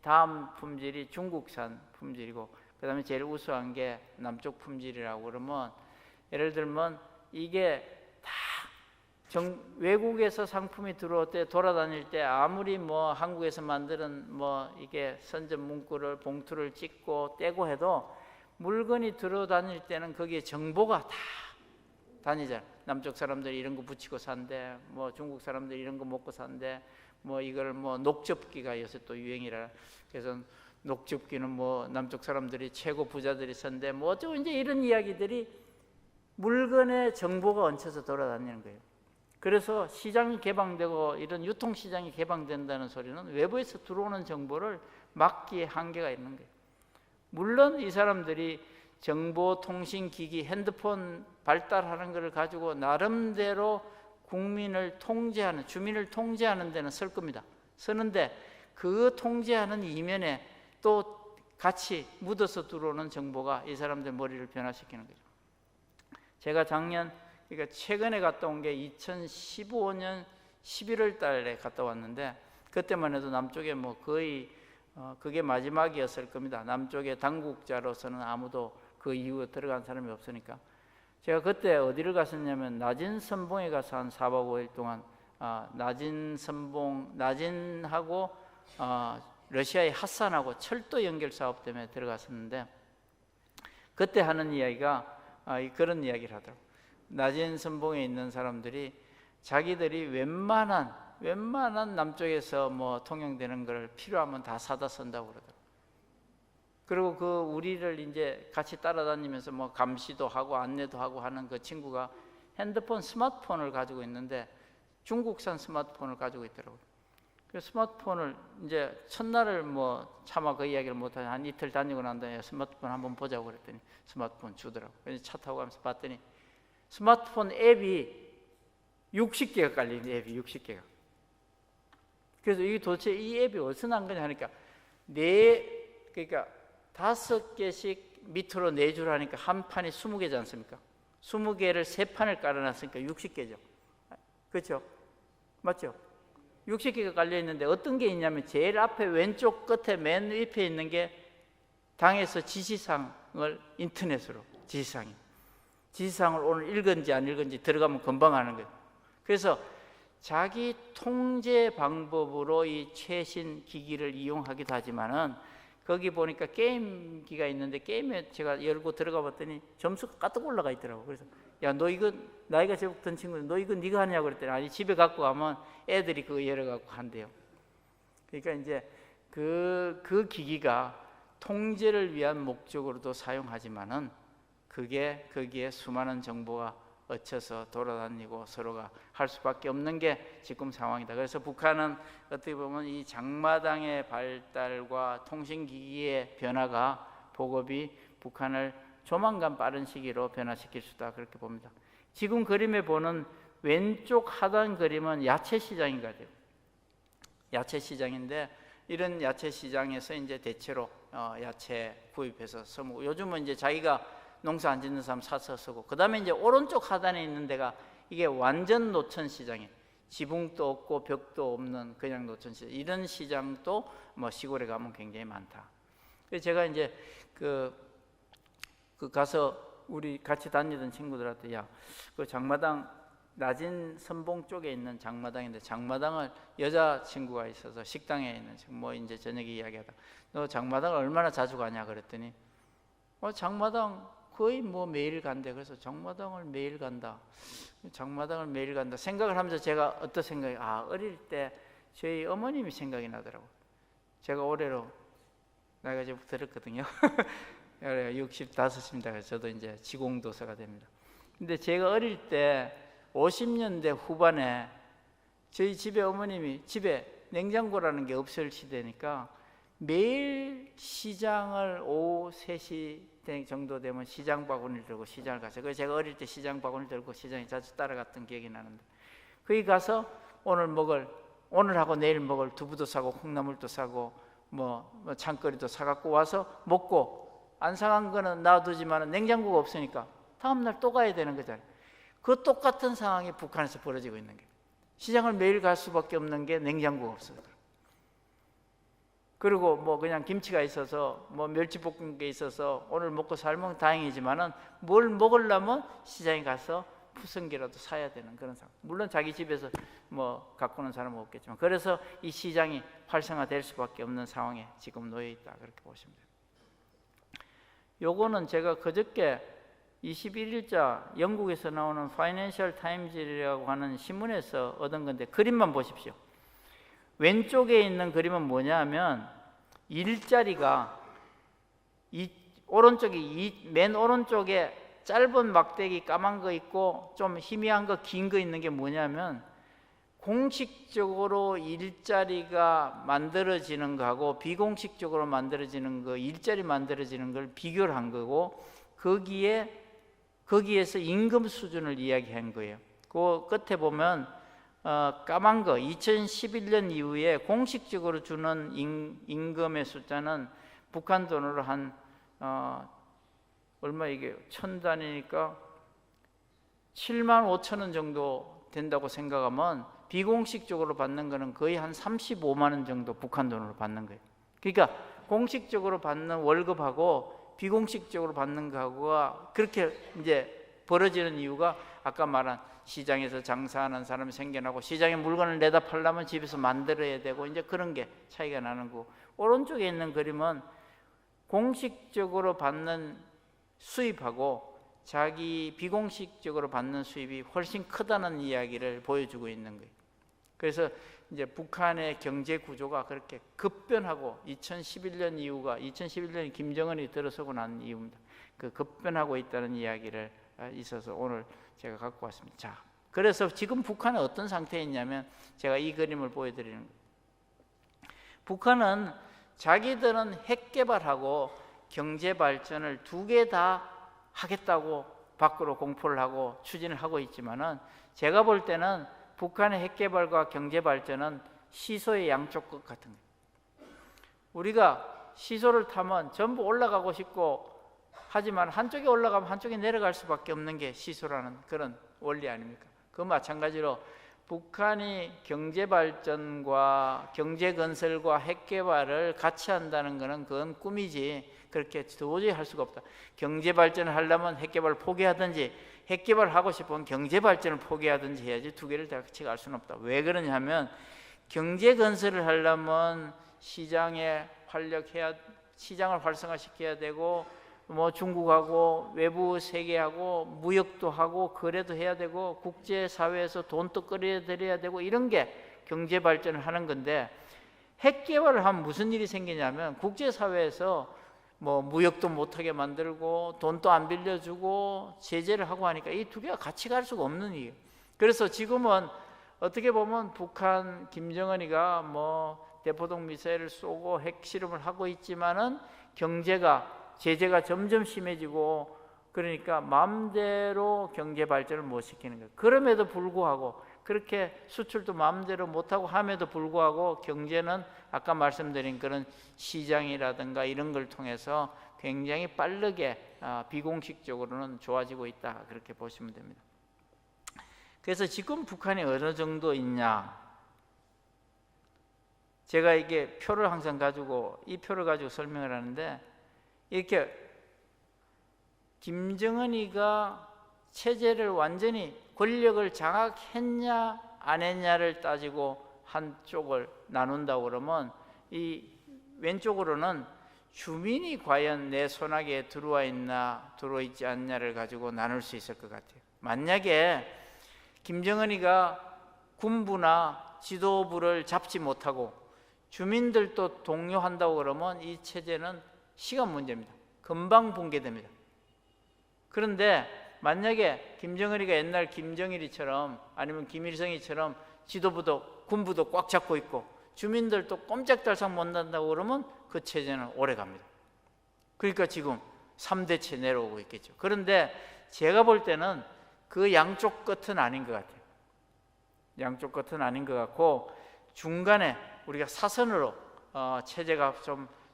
다음 품질이 중국산 품질이고 그 다음에 제일 우수한 게 남쪽 품질이라고 그러면 예를 들면 이게 다 외국에서 상품이 들어올 때 돌아다닐 때 아무리 뭐 한국에서 만드는 뭐 이게 선전 문구를 봉투를 찍고 떼고 해도 물건이 들어다닐 때는 거기에 정보가 다 다니잖아요. 남쪽 사람들이 이런 거 붙이고 산대, 뭐 중국 사람들이 이런 거 먹고 산대, 뭐 이걸 뭐 녹접기가 요새 또 유행이라 그래서 녹접기는 뭐 남쪽 사람들이 최고 부자들이 산대, 뭐 어쩌고 이제 이런 이야기들이 물건의 정보가 얹혀서 돌아다니는 거예요. 그래서 시장이 개방되고 이런 유통시장이 개방된다는 소리는 외부에서 들어오는 정보를 막기에 한계가 있는 거예요. 물론 이 사람들이 정보통신기기, 핸드폰 발달하는 것을 가지고 나름대로 국민을 통제하는, 주민을 통제하는 데는 쓸 겁니다. 쓰는데 그 통제하는 이면에 또 같이 묻어서 들어오는 정보가 이 사람들 머리를 변화시키는 거죠. 제가 그러니까 최근에 갔다 온 게 2015년 11월 달에 갔다 왔는데, 그때만 해도 남쪽에 뭐 거의 그게 마지막이었을 겁니다. 남쪽의 당국자로서는 아무도 그 이후에 들어간 사람이 없으니까. 제가 그때 어디를 갔었냐면 나진 선봉에 가서 한 4박 5일 동안 나진 선봉, 나진하고 러시아의 핫산하고 철도 연결 사업 때문에 들어갔었는데, 그때 하는 이야기가 그런 이야기를 하더라고요. 나진 선봉에 있는 사람들이 자기들이 웬만한 남쪽에서 뭐 통용되는 걸 필요하면 다 사다 쓴다고 그러더라고요. 그리고 그 우리를 이제 같이 따라다니면서 뭐 감시도 하고 안내도 하고 하는 그 친구가 스마트폰을 가지고 있는데 중국산 스마트폰을 가지고 있더라고요. 그 스마트폰을 이제 첫날을 뭐 차마 그 이야기를 못하고 한 이틀 다니고 난 다음에 스마트폰 한번 보자고 그랬더니 스마트폰 주더라고요. 그래서 차 타고 가면서 봤더니 스마트폰 앱이 60개가 깔린 앱이 60개가. 그래서 이게 도대체 이 앱이 어디서 난 거냐 하니까 그러니까 5개씩 밑으로 4줄 하니까 한 판이 20개지 않습니까? 20개를 3판을 깔아놨으니까 60개죠. 그렇죠? 맞죠? 60개가 깔려 있는데 어떤 게 있냐면 제일 앞에 왼쪽 끝에 맨 위에 있는 게 당에서 지시사항을 인터넷으로 지시사항을 오늘 읽은지 안 읽은지 들어가면 금방 하는 거예요. 그래서 자기 통제 방법으로 이 최신 기기를 이용하기도 하지만은 거기 보니까 게임기가 있는데 게임에 제가 열고 들어가 봤더니 점수가 까뜩 올라가 있더라고. 그래서 야, 너 이거 나이가 제법 든 친구들 너 이거 네가 하냐고 그랬더니 아니 집에 갖고 가면 애들이 그거 열어 갖고 한대요. 그러니까 이제 그 기기가 통제를 위한 목적으로도 사용하지만은 거기에 수많은 정보가 얹혀서 돌아다니고 서로가 할 수밖에 없는 게 지금 상황이다. 그래서 북한은 어떻게 보면 이 장마당의 발달과 통신기기의 변화가 보급이 북한을 조만간 빠른 시기로 변화시킬 수 있다, 그렇게 봅니다. 지금 그림에 보는 왼쪽 하단 그림은 야채 시장인 것 같아요. 야채 시장인데 이런 야채 시장에서 이제 대체로 야채 구입해서 써먹고, 요즘은 이제 자기가 농사 안 짓는 사람 사서 쓰고, 그 다음에 이제 오른쪽 하단에 있는 데가 이게 완전 노천 시장이에요. 지붕도 없고 벽도 없는 그냥 노천 시장. 이런 시장도 뭐 시골에 가면 굉장히 많다. 그래서 제가 이제 그 가서 우리 같이 다니던 친구들한테 야, 그 장마당 낮은 선봉 쪽에 있는 장마당인데 장마당을 여자 친구가 있어서 식당에 있는 뭐 이제 저녁에 이야기하다 너 장마당을 얼마나 자주 가냐 그랬더니 장마당 거의 뭐 매일 간대. 그래서 장마당을 매일 간다. 생각을 하면서 제가 어떤 생각이 어릴 때 저희 어머님이 생각이 나더라고요. 제가 올해로 나이가 좀 들었거든요. 65입니다. 그래서 저도 이제 지공도서가 됩니다. 근데 제가 어릴 때 50년대 후반에 저희 집에 어머님이 집에 냉장고라는 게 없을 시대니까 매일 시장을 오후 3시 정도 되면 시장 바구니를 들고 시장을 갔어요. 그래서 제가 어릴 때 시장 바구니를 들고 시장에 자주 따라갔던 기억이 나는데, 거기 가서 오늘하고 내일 먹을 두부도 사고 콩나물도 사고 뭐 장거리도 사갖고 와서 먹고, 안 상한 거는 놔두지만 냉장고가 없으니까 다음날 또 가야 되는 거잖아요. 그 똑같은 상황이 북한에서 벌어지고 있는 거예요. 시장을 매일 갈 수밖에 없는 게 냉장고가 없어요. 그리고 뭐 그냥 김치가 있어서 뭐 멸치볶은 게 있어서 오늘 먹고 살면 다행이지만은 뭘 먹으려면 시장에 가서 푸성기라도 사야 되는 그런 상황. 물론 자기 집에서 뭐 갖고 오는 사람은 없겠지만, 그래서 이 시장이 활성화될 수밖에 없는 상황에 지금 놓여 있다, 그렇게 보시면 됩니다. 요거는 제가 그저께 21일자 영국에서 나오는 파이낸셜 타임즈라고 하는 신문에서 얻은 건데, 그림만 보십시오. 왼쪽에 있는 그림은 뭐냐 하면 일자리가 맨 오른쪽에 짧은 막대기 까만 거 있고 좀 희미한 거 긴 거 있는 게 뭐냐면 공식적으로 일자리가 만들어지는 거하고 비공식적으로 만들어지는 거, 일자리 만들어지는 걸 비교를 한 거고, 거기에서 임금 수준을 이야기한 거예요. 그 끝에 보면 까만 거 2011년 이후에 공식적으로 주는 임금의 숫자는 북한 돈으로 한 얼마, 이게 1000단위니까 7만 5천 원 정도 된다고 생각하면 비공식적으로 받는 거는 거의 한 35만 원 정도 북한 돈으로 받는 거예요. 그러니까 공식적으로 받는 월급하고 비공식적으로 받는 거하고가 그렇게 이제 벌어지는 이유가 아까 말한 시장에서 장사하는 사람이 생겨나고 시장에 물건을 내다 팔려면 집에서 만들어야 되고 이제 그런 게 차이가 나는 거고, 오른쪽에 있는 그림은 공식적으로 받는 수입하고 자기 비공식적으로 받는 수입이 훨씬 크다는 이야기를 보여주고 있는 거예요. 그래서 이제 북한의 경제 구조가 그렇게 급변하고 2011년 이후가 2011년에 김정은이 들어서고 난 이후입니다. 그 급변하고 있다는 이야기를 있어서 오늘 제가 갖고 왔습니다. 자, 그래서 지금 북한은 어떤 상태에 있냐면 제가 이 그림을 보여드리는 거예요. 북한은 자기들은 핵 개발하고 경제 발전을 두 개 다 하겠다고 밖으로 공포를 하고 추진을 하고 있지만은 제가 볼 때는 북한의 핵 개발과 경제 발전은 시소의 양쪽 끝 같은 거예요. 우리가 시소를 타면 전부 올라가고 싶고 하지만 한쪽에 올라가면 한쪽에 내려갈 수밖에 없는 게 시소라는 그런 원리 아닙니까? 그 마찬가지로 북한이 경제 발전과 경제 건설과 핵 개발을 같이 한다는 것은 그건 꿈이지 그렇게 도저히 할 수가 없다. 경제 발전을 하려면 핵 개발을 포기하든지 핵 개발을 하고 싶으면 경제 발전을 포기하든지 해야지 두 개를 다 같이 갈 수는 없다. 왜 그러냐면 경제 건설을 하려면 시장을 활성화시켜야 되고 뭐 중국하고 외부 세계하고 무역도 하고 거래도 해야 되고 국제사회에서 돈도 끌어들여야 되고 이런 게 경제 발전을 하는 건데, 핵 개발을 하면 무슨 일이 생기냐면 국제사회에서 뭐 무역도 못하게 만들고 돈도 안 빌려주고 제재를 하고 하니까 이 두 개가 같이 갈 수가 없는 일이에요. 그래서 지금은 어떻게 보면 북한 김정은이가 뭐 대포동 미사일을 쏘고 핵실험을 하고 있지만은 제재가 점점 심해지고 그러니까 마음대로 경제 발전을 못 시키는 거예요. 그럼에도 불구하고 그렇게 수출도 마음대로 못하고 함에도 불구하고 경제는 아까 말씀드린 그런 시장이라든가 이런 걸 통해서 굉장히 빠르게 비공식적으로는 좋아지고 있다, 그렇게 보시면 됩니다. 그래서 지금 북한이 어느 정도 있냐, 제가 이게 표를 항상 가지고 이 표를 가지고 설명을 하는데, 이렇게 김정은이가 체제를 완전히 권력을 장악했냐 안 했냐를 따지고 한쪽을 나눈다고 그러면 이 왼쪽으로는 주민이 과연 내 손아귀에 들어와 있나 들어와 있지 않냐를 가지고 나눌 수 있을 것 같아요. 만약에 김정은이가 군부나 지도부를 잡지 못하고 주민들도 동요한다고 그러면 이 체제는 시간 문제입니다. 금방 붕괴됩니다. 그런데 만약에 김정은이가 옛날 김정일이처럼 아니면 김일성이처럼 지도부도 군부도 꽉 잡고 있고 주민들도 꼼짝달싹 못 난다고 그러면 그 체제는 오래 갑니다. 그러니까 지금 3대체 내려오고 있겠죠. 그런데 제가 볼 때는 그 양쪽 끝은 아닌 것 같아요. 양쪽 끝은 아닌 것 같고 중간에 우리가 사선으로 체제가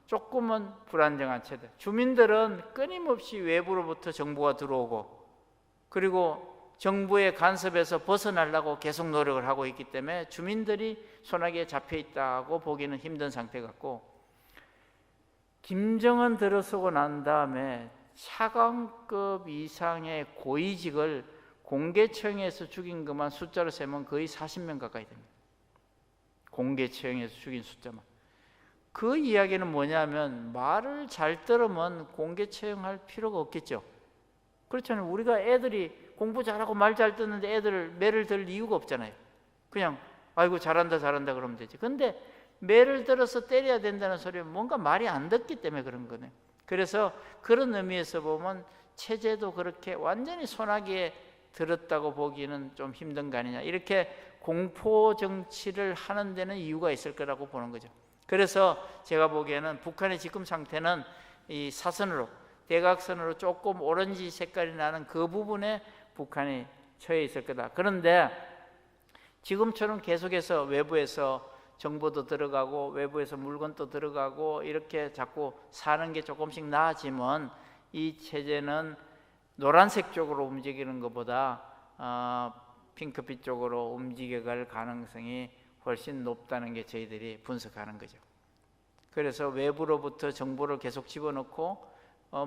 조금은 불안정한 체제. 주민들은 끊임없이 외부로부터 정보가 들어오고 그리고 정부의 간섭에서 벗어나려고 계속 노력을 하고 있기 때문에 주민들이 손아귀에 잡혀 있다고 보기는 힘든 상태 같고, 김정은 들어서고 난 다음에 차관급 이상의 고위직을 공개처형에서 죽인 것만 숫자로 세면 거의 40명 가까이 됩니다. 공개처형에서 죽인 숫자만. 그 이야기는 뭐냐면 말을 잘 들으면 공개처형할 필요가 없겠죠. 그렇잖아요. 우리가 애들이 공부 잘하고 말 잘 듣는데 애들을 매를 들 이유가 없잖아요. 그냥 아이고 잘한다 그러면 되지. 근데 매를 들어서 때려야 된다는 소리는 뭔가 말이 안 듣기 때문에 그런 거네. 그래서 그런 의미에서 보면 체제도 그렇게 완전히 손아귀에 들었다고 보기는 좀 힘든 거 아니냐, 이렇게 공포 정치를 하는 데는 이유가 있을 거라고 보는 거죠. 그래서 제가 보기에는 북한의 지금 상태는 이 사선으로 대각선으로 조금 오렌지 색깔이 나는 그 부분에 북한이 처해 있을 거다. 그런데 지금처럼 계속해서 외부에서 정보도 들어가고 외부에서 물건도 들어가고 이렇게 자꾸 사는 게 조금씩 나아지면 이 체제는 노란색 쪽으로 움직이는 것보다 핑크빛 쪽으로 움직여갈 가능성이 훨씬 높다는 게 저희들이 분석하는 거죠. 그래서 외부로부터 정보를 계속 집어넣고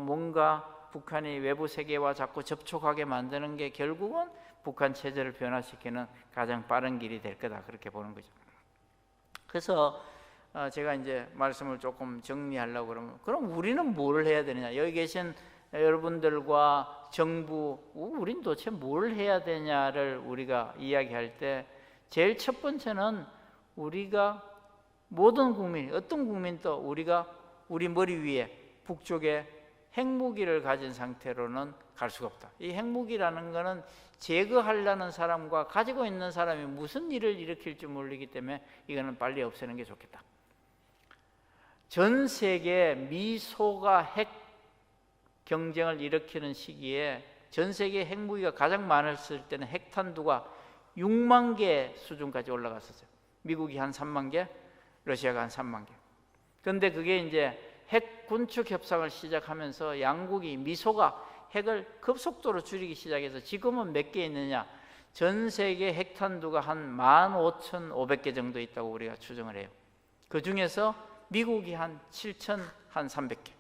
뭔가 북한이 외부 세계와 자꾸 접촉하게 만드는 게 결국은 북한 체제를 변화시키는 가장 빠른 길이 될 거다, 그렇게 보는 거죠. 그래서 제가 이제 말씀을 조금 정리하려고 그러면, 그럼 우리는 뭘 해야 되느냐, 여기 계신 여러분들과 정부, 우린 도대체 뭘 해야 되냐를 우리가 이야기할 때 제일 첫 번째는 우리가 모든 국민, 어떤 국민도 우리가 우리 머리 위에 북쪽에 핵무기를 가진 상태로는 갈 수가 없다. 이 핵무기라는 거는 제거하려는 사람과 가지고 있는 사람이 무슨 일을 일으킬지 모르기 때문에 이거는 빨리 없애는 게 좋겠다. 전 세계 미소가 핵 경쟁을 일으키는 시기에 전 세계 핵무기가 가장 많았을 때는 핵탄두가 6만 개 수준까지 올라갔었어요. 미국이 한 3만 개, 러시아가 한 3만 개. 그런데 그게 이제 핵 군축 협상을 시작하면서 양국이 미소가 핵을 급속도로 줄이기 시작해서 지금은 몇 개 있느냐? 전 세계 핵탄두가 한 15,500개 정도 있다고 우리가 추정을 해요. 그 중에서 미국이 한 7,300개,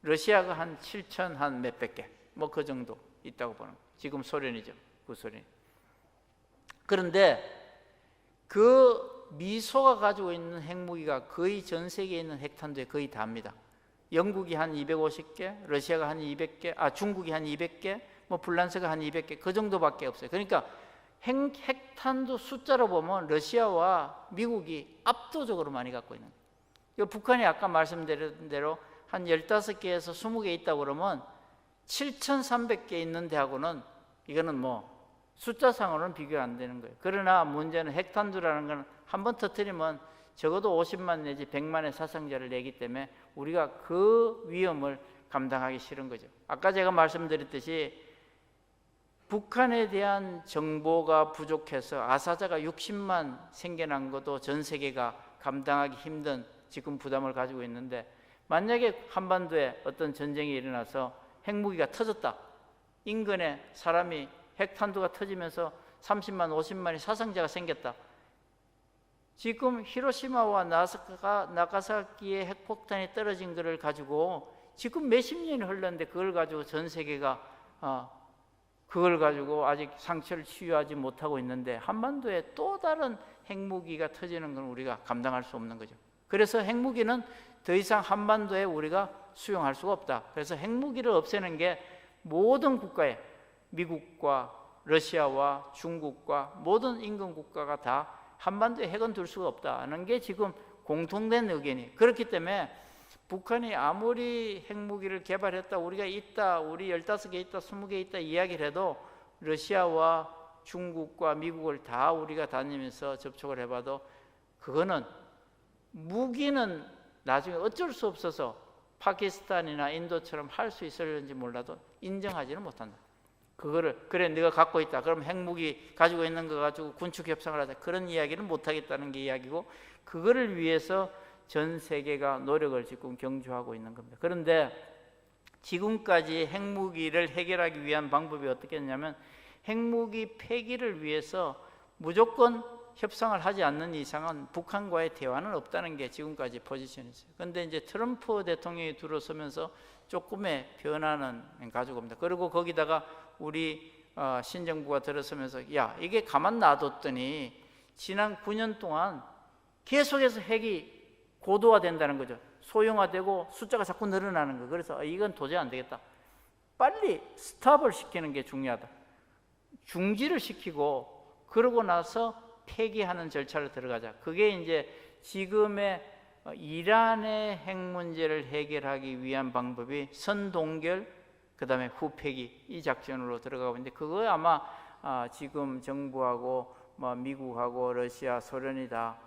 러시아가 한 7,000 한 몇백 개, 뭐 그 정도 있다고 보는 거예요. 지금 소련이죠, 구소련. 그런데 그 미소가 가지고 있는 핵무기가 거의 전 세계에 있는 핵탄두에 거의 다입니다. 영국이 한 250개, 러시아가 한 200개, 중국이 한 200개, 뭐 불란스가 한 200개, 그 정도밖에 없어요. 그러니까 핵탄두 숫자로 보면 러시아와 미국이 압도적으로 많이 갖고 있는 거예요. 북한이 아까 말씀드린 대로 한 15개에서 20개 있다고 그러면 7,300개 있는 데하고는 이거는 뭐 숫자상으로는 비교가 안 되는 거예요. 그러나 문제는 핵탄두라는 건 한 번 터뜨리면 적어도 50만 내지 100만의 사상자를 내기 때문에 우리가 그 위험을 감당하기 싫은 거죠. 아까 제가 말씀드렸듯이 북한에 대한 정보가 부족해서 아사자가 60만 생겨난 것도 전 세계가 감당하기 힘든 지금 부담을 가지고 있는데, 만약에 한반도에 어떤 전쟁이 일어나서 핵무기가 터졌다, 인근에 사람이 핵탄두가 터지면서 30만, 50만의 사상자가 생겼다. 지금 히로시마와 나가사키에 핵폭탄이 떨어진 것을 가지고 지금 몇십 년이 흘렀는데 그걸 가지고 전 세계가 그걸 가지고 아직 상처를 치유하지 못하고 있는데, 한반도에 또 다른 핵무기가 터지는 건 우리가 감당할 수 없는 거죠. 그래서 핵무기는 더 이상 한반도에 우리가 수용할 수가 없다. 그래서 핵무기를 없애는 게 모든 국가에, 미국과 러시아와 중국과 모든 인근 국가가 다 한반도에 핵은 둘 수가 없다는 게 지금 공통된 의견이. 그렇기 때문에 북한이 아무리 핵무기를 개발했다, 우리가 있다, 우리 15개 있다, 20개 있다 이야기를 해도 러시아와 중국과 미국을 다 우리가 다니면서 접촉을 해봐도 그거는 무기는 나중에 어쩔 수 없어서 파키스탄이나 인도처럼 할 수 있을지 몰라도 인정하지는 못한다. 그거를 그래 네가 갖고 있다, 그럼 핵무기 가지고 있는 거 가지고 군축 협상을 하자, 그런 이야기는 못하겠다는 게 이야기고, 그거를 위해서 전 세계가 노력을 지금 경주하고 있는 겁니다. 그런데 지금까지 핵무기를 해결하기 위한 방법이 어떻게 했냐면, 핵무기 폐기를 위해서 무조건 협상을 하지 않는 이상은 북한과의 대화는 없다는 게 지금까지 포지션이었어요. 그런데 이제 트럼프 대통령이 들어서면서 조금의 변화는 가지고 옵니다. 그리고 거기다가 우리 신정부가 들어서면서 야, 이게 가만 놔뒀더니 지난 9년 동안 계속해서 핵이 고도화된다는 거죠. 소형화되고 숫자가 자꾸 늘어나는 거예요. 그래서 이건 도저히 안 되겠다, 빨리 스탑을 시키는 게 중요하다, 중지를 시키고 그러고 나서 폐기하는 절차를 들어가자. 그게 이제 지금의 이란의 핵 문제를 해결하기 위한 방법이 선동결, 그 다음에 후폐기, 이 작전으로 들어가고 있는데, 그거 아마 지금 정부하고 뭐 미국하고 러시아, 소련이 다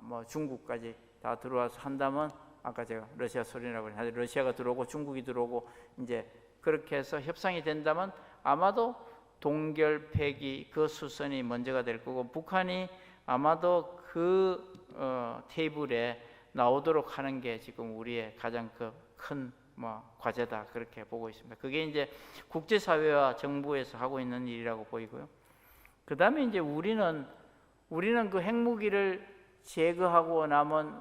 뭐 중국까지 다 들어와서 한다면, 아까 제가 러시아, 소련이라고 했는데 러시아가 들어오고 중국이 들어오고 이제 그렇게 해서 협상이 된다면 아마도 동결 폐기 그 수선이 먼저가 될 거고, 북한이 아마도 그 테이블에 나오도록 하는 게 지금 우리의 가장 큰 과제다 그렇게 보고 있습니다. 그게 이제 국제사회와 정부에서 하고 있는 일이라고 보이고요. 그 다음에 이제 우리는 그 핵무기를 제거하고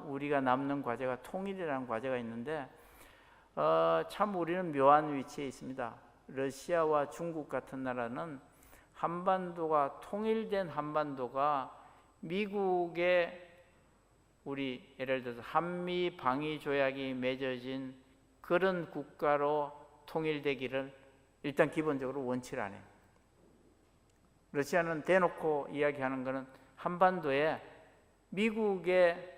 우리가 남는 과제가 통일이라는 과제가 있는데 참 우리는 묘한 위치에 있습니다. 러시아와 중국 같은 나라는 한반도가 통일된 한반도가 미국의 우리 예를 들어서 한미 방위 조약이 맺어진 그런 국가로 통일되기를 일단 기본적으로 원치를 안 해요. 러시아는 대놓고 이야기하는 것은 한반도에 미국의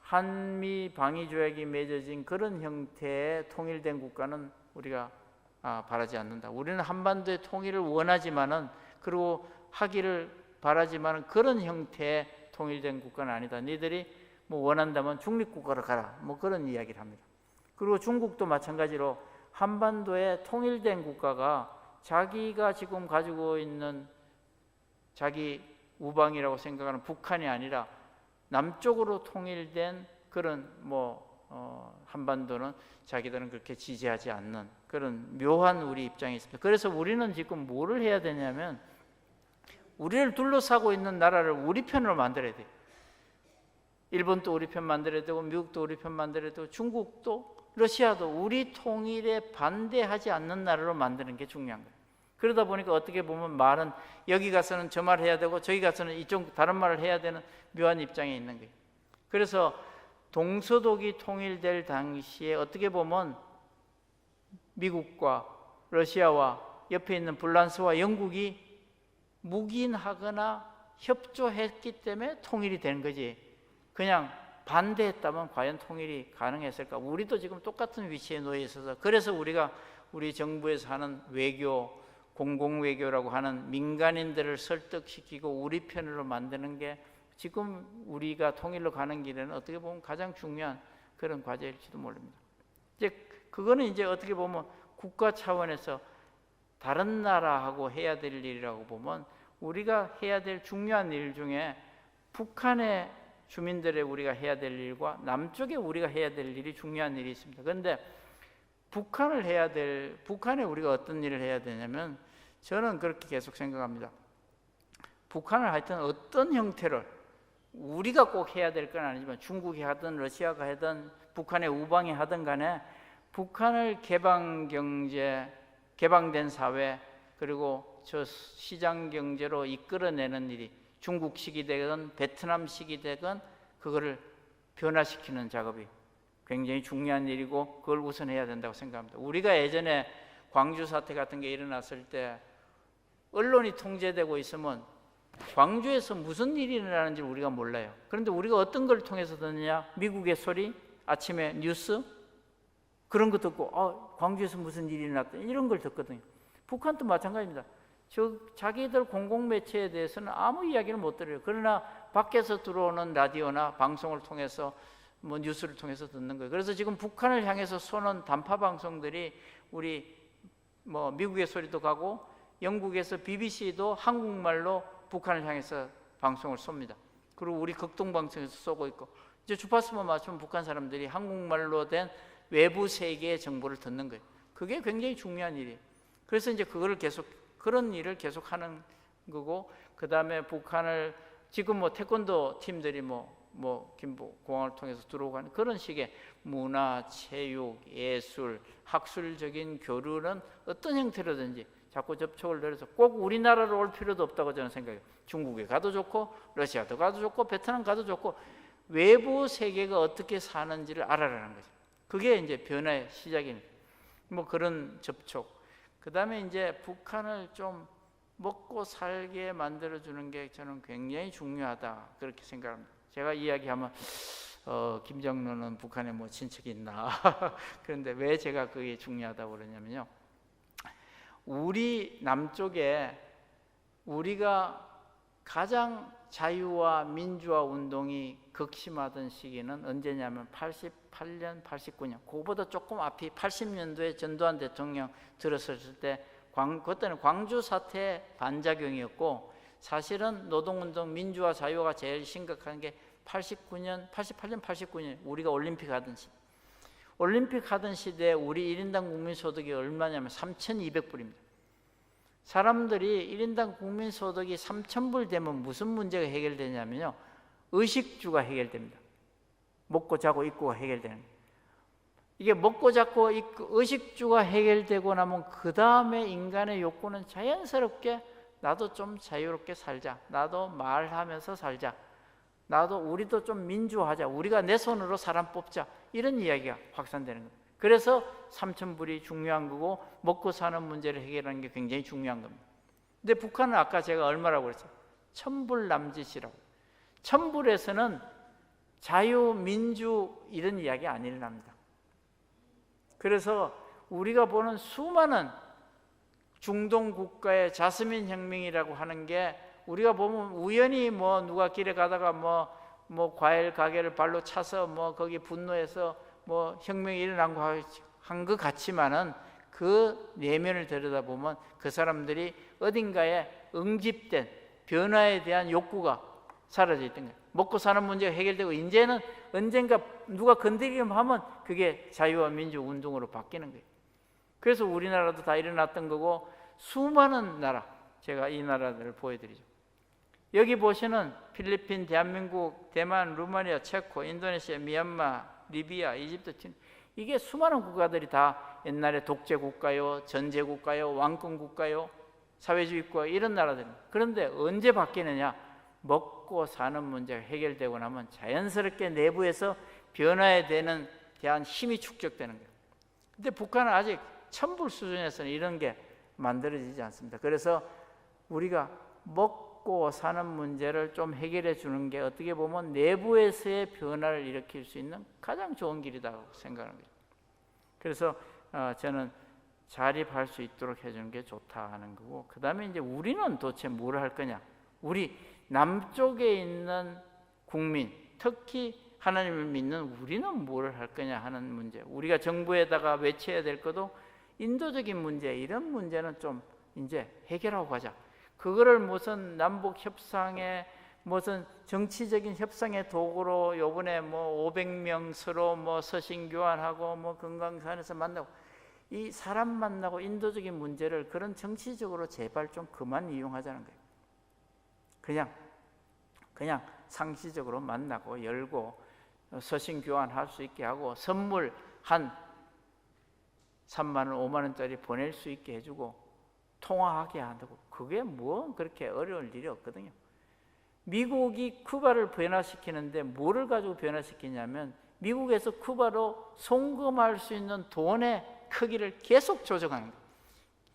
한미 방위 조약이 맺어진 그런 형태의 통일된 국가는 우리가 바라지 않는다. 우리는 한반도의 통일을 원하지만은 그리고 하기를 바라지만은 그런 형태의 통일된 국가는 아니다. 너희들이 원한다면 중립국가로 가라. 그런 이야기를 합니다. 그리고 중국도 마찬가지로 한반도의 통일된 국가가 자기가 지금 가지고 있는 자기 우방이라고 생각하는 북한이 아니라 남쪽으로 통일된 그런 한반도는 자기들은 그렇게 지지하지 않는 그런 묘한 우리 입장이 있습니다. 그래서 우리는 지금 뭐를 해야 되냐면 우리를 둘러싸고 있는 나라를 우리 편으로 만들어야 돼요. 일본도 우리 편 만들어야 되고 미국도 우리 편 만들어야 되고 중국도 러시아도 우리 통일에 반대하지 않는 나라로 만드는 게 중요한 거예요. 그러다 보니까 어떻게 보면 말은 여기 가서는 저 말 해야 되고 저기 가서는 이쪽 다른 말을 해야 되는 묘한 입장에 있는 거예요. 그래서 동서독이 통일될 당시에 어떻게 보면 미국과 러시아와 옆에 있는 불란스와 영국이 묵인하거나 협조했기 때문에 통일이 된 거지, 그냥 반대했다면 과연 통일이 가능했을까? 우리도 지금 똑같은 위치에 놓여 있어서, 그래서 우리가 우리 정부에서 하는 외교, 공공외교라고 하는 민간인들을 설득시키고 우리 편으로 만드는 게 지금 우리가 통일로 가는 길에는 어떻게 보면 가장 중요한 그런 과제일지도 모릅니다. 그거는 이제 어떻게 보면 국가 차원에서 다른 나라하고 해야 될 일이라고 보면 우리가 해야 될 중요한 일 중에 북한의 주민들의 우리가 해야 될 일과 남쪽에 우리가 해야 될 일이 중요한 일이 있습니다. 그런데 북한에 우리가 어떤 일을 해야 되냐면, 저는 그렇게 계속 생각합니다. 북한을 하여튼 어떤 형태를 우리가 꼭 해야 될 건 아니지만 중국이 하든 러시아가 하든 북한의 우방이 하든 간에 북한을 개방경제, 개방된 사회, 그리고 저 시장경제로 이끌어내는 일이 중국식이 되든 베트남식이 되든 그거를 변화시키는 작업이 굉장히 중요한 일이고 그걸 우선 해야 된다고 생각합니다. 우리가 예전에 광주 사태 같은 게 일어났을 때 언론이 통제되고 있으면 광주에서 무슨 일이 일어나는지 우리가 몰라요. 그런데 우리가 어떤 걸 통해서 듣느냐? 미국의 소리, 아침에 뉴스 그런 거 듣고 광주에서 무슨 일이 일어났다 이런 걸 듣거든요. 북한도 마찬가지입니다. 자기들 공공매체에 대해서는 아무 이야기를 못 들어요. 그러나 밖에서 들어오는 라디오나 방송을 통해서 뉴스를 통해서 듣는 거예요. 그래서 지금 북한을 향해서 쏘는 단파 방송들이 우리 미국의 소리도 가고 영국에서 BBC도 한국말로 북한을 향해서 방송을 쏩니다. 그리고 우리 극동방송에서 쏘고 있고, 이제 주파수만 맞추면 북한 사람들이 한국말로 된 외부 세계의 정보를 듣는 거예요. 그게 굉장히 중요한 일이에요. 그래서 이제 그런 일을 계속 하는 거고, 그 다음에 북한을 지금 태권도 팀들이 김포공항을 통해서 들어오고 하는 그런 식의 문화, 체육, 예술, 학술적인 교류는 어떤 형태로든지 자꾸 접촉을 늘려서 꼭 우리나라로 올 필요도 없다고 저는 생각해요. 중국에 가도 좋고 러시아도 가도 좋고 베트남 가도 좋고 외부 세계가 어떻게 사는지를 알아라는 거죠. 그게 이제 변화의 시작입니다. 그런 접촉. 그 다음에 이제 북한을 좀 먹고 살게 만들어주는 게 저는 굉장히 중요하다 그렇게 생각합니다. 제가 이야기하면 김정은은 북한에 친척이 있나 그런데 왜 제가 그게 중요하다고 그러냐면요, 우리 남쪽에 우리가 가장 자유와 민주화 운동이 극심하던 시기는 언제냐면 88년, 89년, 그거보다 조금 앞이 80년도에 전두환 대통령 들어섰을 때 그때는 광주 사태 반작용이었고, 사실은 노동운동, 민주화, 자유가 제일 심각한 게 88년, 89년 우리가 올림픽 하던 시. 올림픽 하던 시대에 우리 1인당 국민소득이 얼마냐면 3,200불입니다. 사람들이 1인당 국민소득이 3,000불 되면 무슨 문제가 해결되냐면요, 의식주가 해결됩니다. 먹고 자고 입고가 해결되는 거예요. 이게 먹고 자고 입고 의식주가 해결되고 나면 그 다음에 인간의 욕구는 자연스럽게 나도 좀 자유롭게 살자, 나도 말하면서 살자, 나도 우리도 좀 민주화하자, 우리가 내 손으로 사람 뽑자, 이런 이야기가 확산되는 거예요. 그래서 3,000불이 중요한 거고 먹고 사는 문제를 해결하는 게 굉장히 중요한 겁니다. 근데 북한은 아까 제가 얼마라고 그랬어요? 1,000불 남짓이라고. 1,000불에서는 자유, 민주 이런 이야기 안 일어납니다. 그래서 우리가 보는 수많은 중동 국가의 자스민 혁명이라고 하는 게 우리가 보면 우연히 뭐 누가 길에 가다가 뭐 과일 가게를 발로 차서 뭐 거기 분노해서 뭐 혁명이 일어난 거 한 것 같지만은 그 내면을 들여다보면 그 사람들이 어딘가에 응집된 변화에 대한 욕구가 사라져 있던 거예요. 먹고 사는 문제가 해결되고 이제는 언젠가 누가 건드리기만 하면 그게 자유와 민주 운동으로 바뀌는 거예요. 그래서 우리나라도 다 일어났던 거고 수많은 나라, 제가 이 나라들을 보여드리죠. 여기 보시는 필리핀, 대한민국, 대만, 루마니아, 체코, 인도네시아, 미얀마, 리비아, 이집트, 이게 수많은 국가들이 다 옛날에 독재 국가요, 전제 국가요, 왕권 국가요, 사회주의 국가 이런 나라들입니다. 그런데 언제 바뀌느냐? 먹고 사는 문제가 해결되고 나면 자연스럽게 내부에서 변화에 대한 힘이 축적되는 거예요. 근데 북한은 아직 1,000불 수준에서는 이런 게 만들어지지 않습니다. 그래서 우리가 먹고 사는 문제를 좀 해결해 주는 게 어떻게 보면 내부에서의 변화를 일으킬 수 있는 가장 좋은 길이라고 생각하는 거죠. 그래서 저는 자립할 수 있도록 해주는 게 좋다 하는 거고, 그 다음에 이제 우리는 도대체 뭘 할 거냐? 우리 남쪽에 있는 국민, 특히 하나님을 믿는 우리는 뭘 할 거냐 하는 문제, 우리가 정부에다가 외쳐야 될 것도 인도적인 문제, 이런 문제는 좀 이제 해결하고 가자. 그거를 무슨 남북 협상에 무슨 정치적인 협상의 도구로 요번에 뭐 500명 서로 뭐 서신 교환하고 뭐 금강산에서 만나고, 이 사람 만나고 인도적인 문제를 그런 정치적으로 제발 좀 그만 이용하자는 거예요. 그냥 상시적으로 만나고 열고 서신 교환할 수 있게 하고 선물 한 3만 원, 5만 원짜리 보낼 수 있게 해주고 통화하게 한다고, 그게 뭐 그렇게 어려울 일이 없거든요. 미국이 쿠바를 변화시키는데 뭐를 가지고 변화시키냐면 미국에서 쿠바로 송금할 수 있는 돈의 크기를 계속 조정하는 거예요.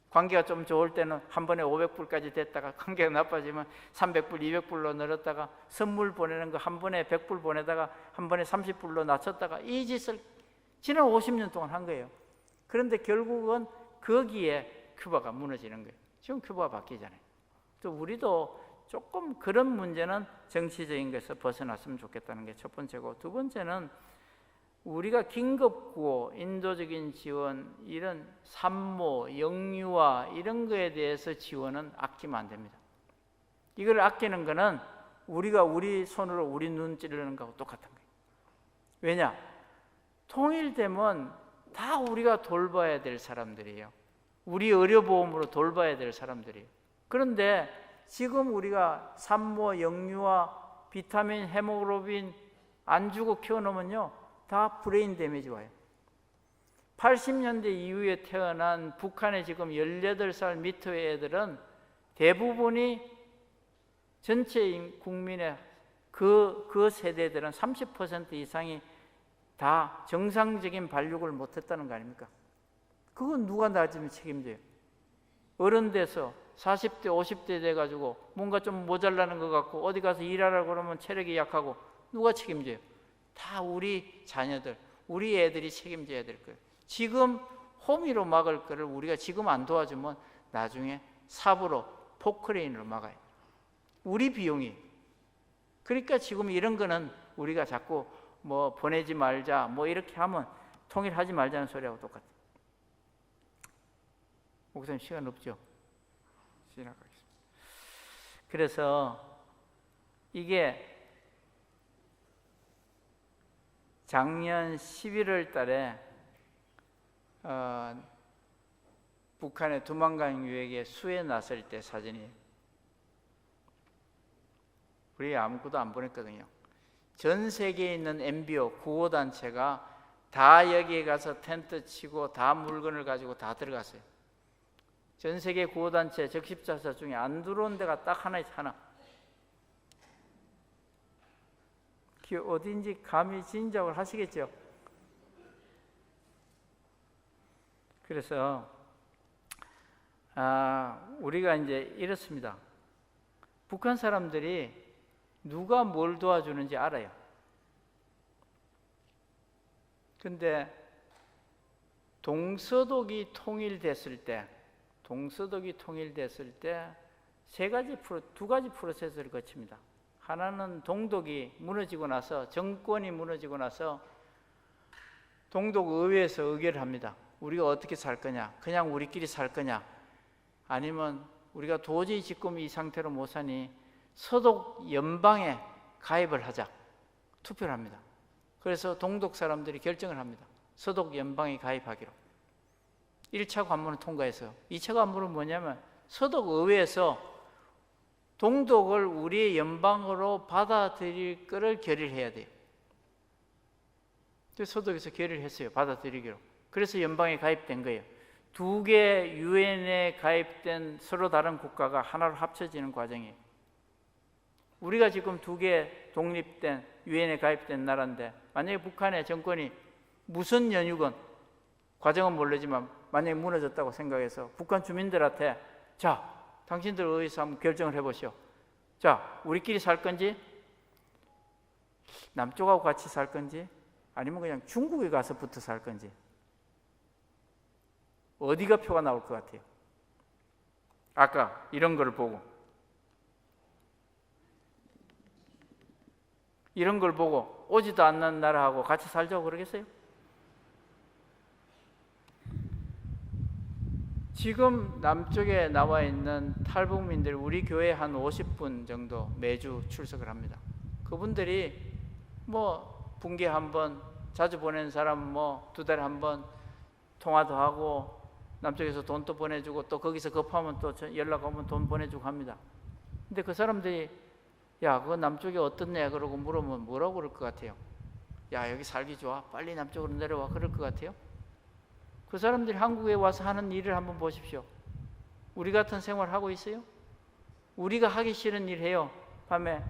관계가 좀 좋을 때는 한 번에 500불까지 됐다가 관계가 나빠지면 300불, 200불로 늘었다가 선물 보내는 거 한 번에 100불 보내다가 한 번에 30불로 낮췄다가 이 짓을 지난 50년 동안 한 거예요. 그런데 결국은 거기에 큐바가 무너지는 거예요. 지금 큐바가 바뀌잖아요. 또 우리도 조금 그런 문제는 정치적인 것에서 벗어났으면 좋겠다는 게 첫 번째고, 두 번째는 우리가 긴급구호, 인도적인 지원, 이런 산모, 영유아 이런 거에 대해서 지원은 아끼면 안 됩니다. 이걸 아끼는 거는 우리가 우리 손으로 우리 눈 찌르는 거하고 똑같은 거예요. 왜냐? 통일되면 다 우리가 돌봐야 될 사람들이에요. 우리 의료보험으로 돌봐야 될 사람들이에요. 그런데 지금 우리가 산모, 영유아, 비타민, 헤모글로빈 안 주고 키워놓으면요 다 브레인 데미지 와요. 80년대 이후에 태어난 북한의 지금 18살 밑의 애들은 대부분이 전체 국민의 그 세대들은 30% 이상이 다 정상적인 발육을 못했다는 거 아닙니까? 그건 누가 나중에 책임져요? 어른 돼서 40대, 50대 돼가지고 뭔가 좀 모자라는 것 같고 어디 가서 일하라고 그러면 체력이 약하고 누가 책임져요? 다 우리 자녀들, 우리 애들이 책임져야 될 거예요. 지금 호미로 막을 거를 우리가 지금 안 도와주면 나중에 삽으로, 포크레인으로 막아요. 우리 비용이. 그러니까 지금 이런 거는 우리가 자꾸 뭐 보내지 말자 뭐 이렇게 하면 통일하지 말자는 소리하고 똑같아요. 목사님 시간 없죠? 지나가겠습니다. 그래서 이게 작년 11월 달에 북한의 두만강 유역에 수해 났을 때 사진이에요. 우리 아무것도 안 보냈거든요. 전 세계에 있는 NGO 구호단체가 다 여기에 가서 텐트 치고 다 물건을 가지고 다 들어갔어요. 전 세계 구호단체 적십자사 중에 안 들어온 데가 딱 하나 있어, 하나. 어딘지 감히 짐작을 하시겠죠? 그래서 우리가 이제 이렇습니다. 북한 사람들이 누가 뭘 도와주는지 알아요. 근데 동서독이 통일됐을 때 두 가지 프로세스를 거칩니다. 하나는 동독이 무너지고 나서, 정권이 무너지고 나서 동독 의회에서 의결을 합니다. 우리가 어떻게 살 거냐? 그냥 우리끼리 살 거냐? 아니면 우리가 도저히 지금 이 상태로 못 사니 서독 연방에 가입을 하자. 투표를 합니다. 그래서 동독 사람들이 결정을 합니다. 서독 연방에 가입하기로. 1차 관문을 통과했어요. 2차 관문은 뭐냐면 서독 의회에서 동독을 우리의 연방으로 받아들일 거를 결의해야 돼요. 그래서 서독에서 결의를 했어요. 받아들이기로. 그래서 연방에 가입된 거예요. 두 개 유엔에 가입된 서로 다른 국가가 하나로 합쳐지는 과정이에요. 우리가 지금 두 개 독립된 유엔에 가입된 나라인데, 만약에 북한의 정권이 무슨 연유건 과정은 모르지만 만약에 무너졌다고 생각해서 북한 주민들한테, 자, 당신들 의해서 한번 결정을 해보시오. 자, 우리끼리 살 건지, 남쪽하고 같이 살 건지, 아니면 그냥 중국에 가서 붙어 살 건지, 어디가 표가 나올 것 같아요? 아까 이런 걸 보고, 오지도 않는 나라하고 같이 살자고 그러겠어요? 지금 남쪽에 나와 있는 탈북민들, 우리 교회 한 50분 정도 매주 출석을 합니다. 그분들이 뭐 분기에 한 번, 자주 보내는 사람은 뭐 2달에 한 번 통화도 하고, 남쪽에서 돈도 보내주고, 또 거기서 급하면 또 연락 오면 돈 보내주고 합니다. 근데 그 사람들이, 야, 그거 남쪽이 어떻네? 그러고 물으면 뭐라고 그럴 것 같아요? 야, 여기 살기 좋아. 빨리 남쪽으로 내려와. 그럴 것 같아요? 그 사람들이 한국에 와서 하는 일을 한번 보십시오. 우리 같은 생활 하고 있어요? 우리가 하기 싫은 일 해요. 밤에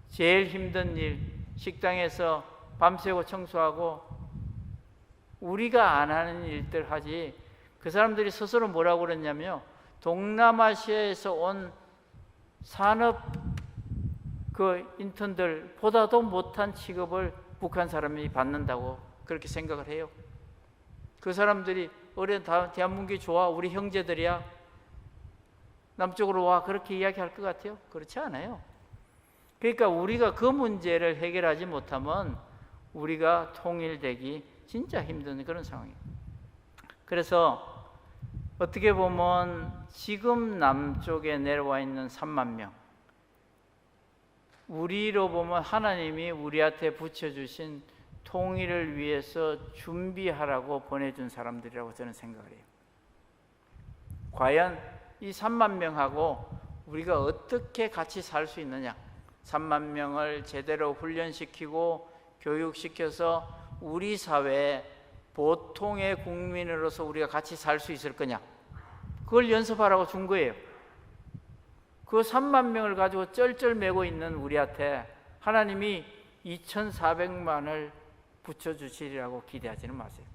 제일 힘든 일, 식당에서 밤새고 청소하고, 우리가 안 하는 일들 하지. 그 사람들이 스스로 뭐라고 그랬냐면요, 동남아시아에서 온 산업 인턴들보다도 못한 취급을 북한 사람이 받는다고 그렇게 생각을 해요. 그 사람들이 대한민국이 좋아, 우리 형제들이야, 남쪽으로 와, 그렇게 이야기할 것 같아요? 그렇지 않아요. 그러니까 우리가 그 문제를 해결하지 못하면 우리가 통일되기 진짜 힘든 그런 상황이에요. 그래서 어떻게 보면 지금 남쪽에 내려와 있는 3만 명, 우리로 보면 하나님이 우리한테 붙여주신 통일을 위해서 준비하라고 보내준 사람들이라고 저는 생각을 해요. 과연 이 3만 명하고 우리가 어떻게 같이 살 수 있느냐? 3만 명을 제대로 훈련시키고 교육시켜서 우리 사회에 보통의 국민으로서 우리가 같이 살 수 있을 거냐? 그걸 연습하라고 준 거예요. 그 3만 명을 가지고 쩔쩔매고 있는 우리한테 하나님이 2,400만을 붙여주시리라고 기대하지는 마세요.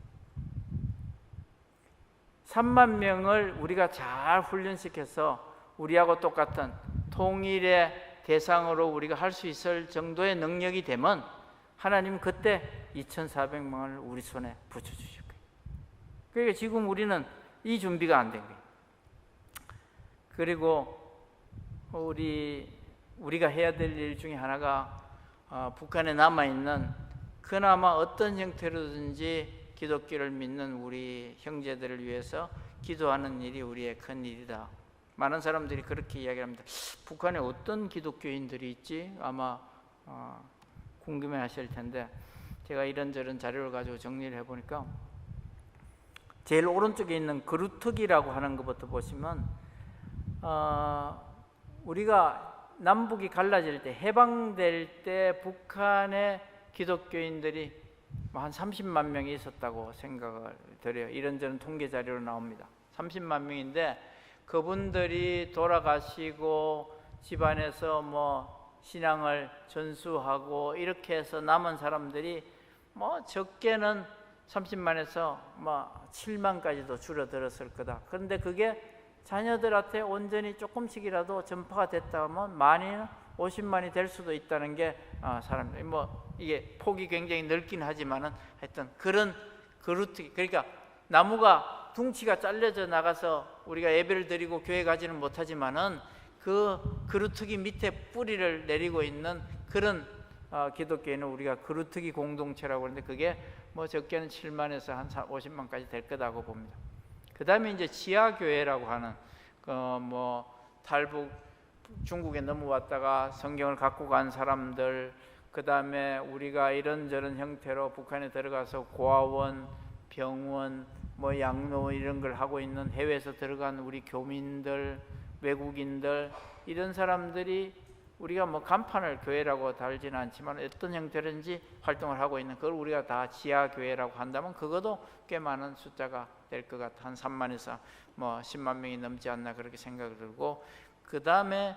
3만 명을 우리가 잘 훈련시켜서 우리하고 똑같은 통일의 대상으로 우리가 할 수 있을 정도의 능력이 되면 하나님은 그때 2,400만을 우리 손에 붙여주실 거예요. 그러니까 지금 우리는 이 준비가 안 된 거예요. 그리고 우리가 해야 될 일 중에 하나가 북한에 남아있는 그나마 어떤 형태로든지 기독교를 믿는 우리 형제들을 위해서 기도하는 일이 우리의 큰 일이다. 많은 사람들이 그렇게 이야기합니다. 북한에 어떤 기독교인들이 있지? 아마 궁금해 하실 텐데, 제가 이런저런 자료를 가지고 정리를 해보니까 제일 오른쪽에 있는 그루터기라고 하는 것부터 보시면 우리가 남북이 갈라질 때, 해방될 때 북한의 기독교인들이 한 30만 명이 있었다고 생각을 드려요. 이런저런 통계 자료로 나옵니다. 30만 명인데 그분들이 돌아가시고 집안에서 뭐 신앙을 전수하고 이렇게 해서 남은 사람들이 뭐 적게는 30만에서 뭐 7만까지도 줄어들었을 거다. 그런데 그게 자녀들한테 온전히 조금씩이라도 전파가 됐다 하면 만이나 50만이 될 수도 있다는 게 사람들이 뭐 이게 폭이 굉장히 넓긴 하지만은 하여튼 그런 그루트기, 그러니까 나무가 둥치가 잘려져 나가서 우리가 예배를 드리고 교회 가지는 못하지만은 그 그루트기 밑에 뿌리를 내리고 있는 그런 기독교회는 우리가 그루트기 공동체라고 하는데 그게 뭐 적게는 7만에서 한 50만까지 될 거다고 봅니다. 그 다음에 이제 지하교회라고 하는 뭐 탈북 중국에 넘어왔다가 성경을 갖고 간 사람들, 그 다음에 우리가 이런저런 형태로 북한에 들어가서 고아원, 병원, 뭐 양로 이런 걸 하고 있는 해외에서 들어간 우리 교민들, 외국인들, 이런 사람들이 우리가 뭐 간판을 교회라고 달지는 않지만 어떤 형태든지 활동을 하고 있는 그걸 우리가 다 지하교회라고 한다면 그것도 꽤 많은 숫자가 될 것 같아. 한 3만에서 뭐 10만 명이 넘지 않나 그렇게 생각이 들고, 그 다음에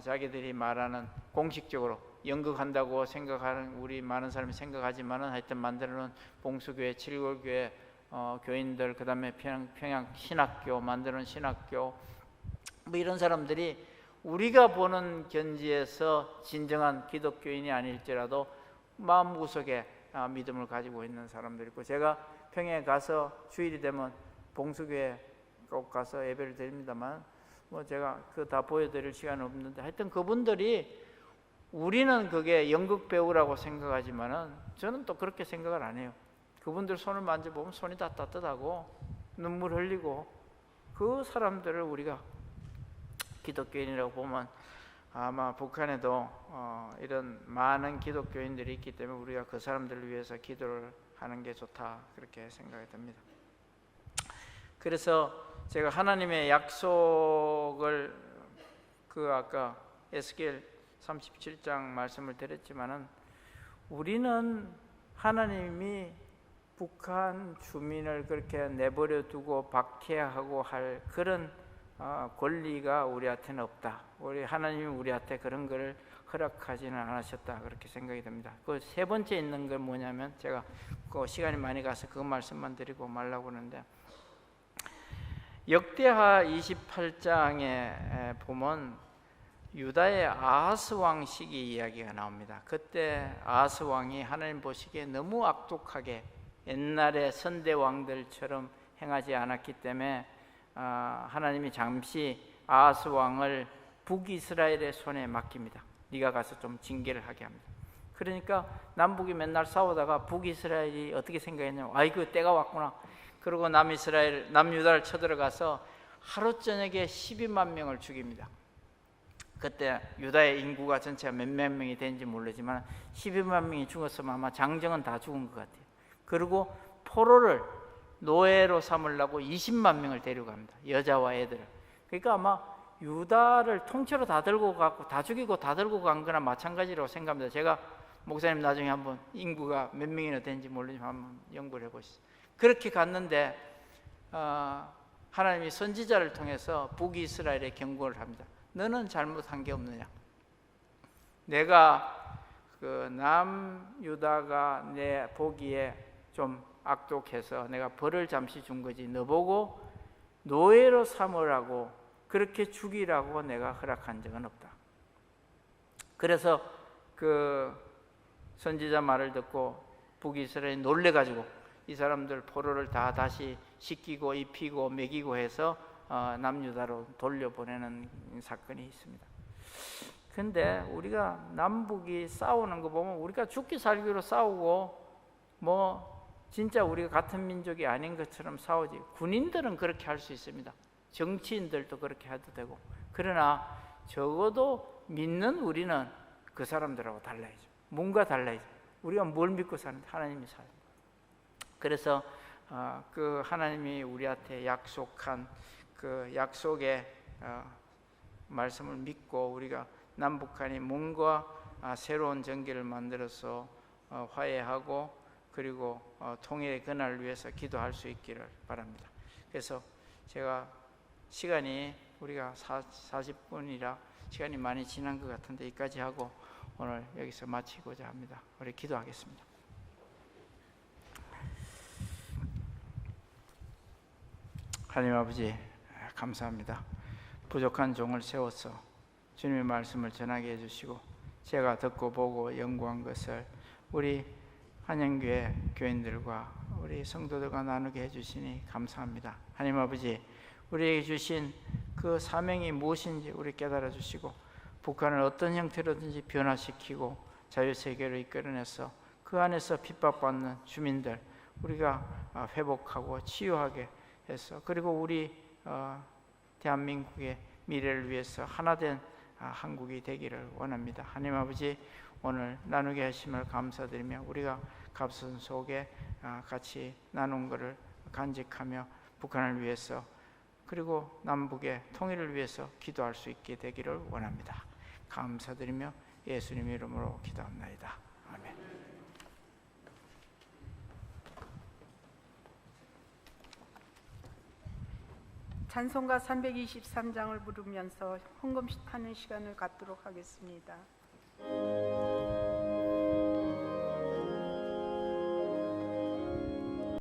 자기들이 말하는 공식적으로 연극한다고 생각하는 우리 많은 사람이 생각하지만은 하여튼 만들어놓은 봉수교회, 칠골교회 교인들, 그 다음에 평양 신학교 만드는 신학교, 뭐 이런 사람들이 우리가 보는 견지에서 진정한 기독교인이 아닐지라도 마음구석에 믿음을 가지고 있는 사람들이 있고, 제가 평양에 가서 주일이 되면 봉수교회 꼭 가서 예배를 드립니다만 뭐 제가 그 다 보여드릴 시간은 없는데 하여튼 그분들이 우리는 그게 연극 배우라고 생각하지만은 저는 또 그렇게 생각을 안 해요. 그분들 손을 만져보면 손이 다 따뜻하고 눈물 흘리고, 그 사람들을 우리가 기독교인이라고 보면 아마 북한에도 이런 많은 기독교인들이 있기 때문에 우리가 그 사람들을 위해서 기도를 하는 게 좋다 그렇게 생각이 듭니다. 그래서 제가 하나님의 약속을 아까 에스겔 37장 말씀을 드렸지만은 우리는 하나님이 북한 주민을 그렇게 내버려 두고 박해하고 할 그런 권리가 우리한테는 없다. 우리 하나님이 우리한테 그런 것을 허락하지는 않으셨다 그렇게 생각이 듭니다. 그 세 번째 있는 건 뭐냐면 제가 그 시간이 많이 가서 그 말씀만 드리고 말라고 하는데, 역대하 28장에 보면 유다의 아하스 왕 시기 이야기가 나옵니다. 그때 아하스 왕이 하나님 보시기에 너무 악독하게 옛날의 선대 왕들처럼 행하지 않았기 때문에 하나님이 잠시 아하스 왕을 북이스라엘의 손에 맡깁니다. 네가 가서 좀 징계를 하게 합니다. 그러니까 남북이 맨날 싸우다가 북이스라엘이 어떻게 생각했냐면 아이고 때가 왔구나. 그리고 남유다를 쳐들어가서 하루 저녁에 12만 명을 죽입니다. 그때 유다의 인구가 전체가 몇몇 명이 되는지 모르지만 12만 명이 죽었으면 아마 장정은 다 죽은 것 같아요. 그리고 포로를 노예로 삼으려고 20만 명을 데려갑니다. 여자와 애들을. 그러니까 아마 유다를 통째로 다 들고 가고 다 죽이고 다 들고 간 거나 마찬가지라고 생각합니다. 제가 목사님 나중에 한번 인구가 몇 명이나 되는지 모르지만 한번 연구를 해보시죠. 그렇게 갔는데 하나님이 선지자를 통해서 북이스라엘에 경고를 합니다. 너는 잘못한 게 없느냐? 내가 그 남유다가 내 보기에 좀 악독해서 내가 벌을 잠시 준 거지 너 보고 노예로 삼으라고 그렇게 죽이라고 내가 허락한 적은 없다. 그래서 그 선지자 말을 듣고 북이스라엘이 놀래가지고 이 사람들 포로를 다 다시 씻기고 입히고 먹이고 해서 남유다로 돌려보내는 사건이 있습니다. 근데 우리가 남북이 싸우는 거 보면 우리가 죽기 살기로 싸우고 뭐 진짜 우리가 같은 민족이 아닌 것처럼 싸우지. 군인들은 그렇게 할 수 있습니다. 정치인들도 그렇게 해도 되고. 그러나 적어도 믿는 우리는 그 사람들하고 달라야죠. 뭔가 달라야죠. 우리가 뭘 믿고 사는데 하나님이 살아요. 그래서 그 하나님이 우리한테 약속한 그 약속의 말씀을 믿고 우리가 남북한이 뭔가 새로운 정기를 만들어서 화해하고 그리고 통일의 그날을 위해서 기도할 수 있기를 바랍니다. 그래서 제가 시간이 우리가 40분이라 시간이 많이 지난 것 같은데 여기까지 하고 오늘 여기서 마치고자 합니다. 우리 기도하겠습니다. 하나님 아버지 감사합니다. 부족한 종을 세워서 주님의 말씀을 전하게 해주시고 제가 듣고 보고 연구한 것을 우리 한영교회 교인들과 우리 성도들과 나누게 해주시니 감사합니다. 하나님 아버지 우리에게 주신 그 사명이 무엇인지 우리 깨달아 주시고 북한을 어떤 형태로든지 변화시키고 자유세계로 이끌어내서 그 안에서 핍박받는 주민들 우리가 회복하고 치유하게 해서 그리고 우리 대한민국의 미래를 위해서 하나된 한국이 되기를 원합니다. 하나님 아버지 오늘 나누게 하심을 감사드리며 우리가 갑선 속에 같이 나눈 것을 간직하며 북한을 위해서 그리고 남북의 통일을 위해서 기도할 수 있게 되기를 원합니다. 감사드리며 예수님 이름으로 기도합나이다. 아멘. 찬송가 323장을 부르면서 헌금하는 시간을 갖도록 하겠습니다.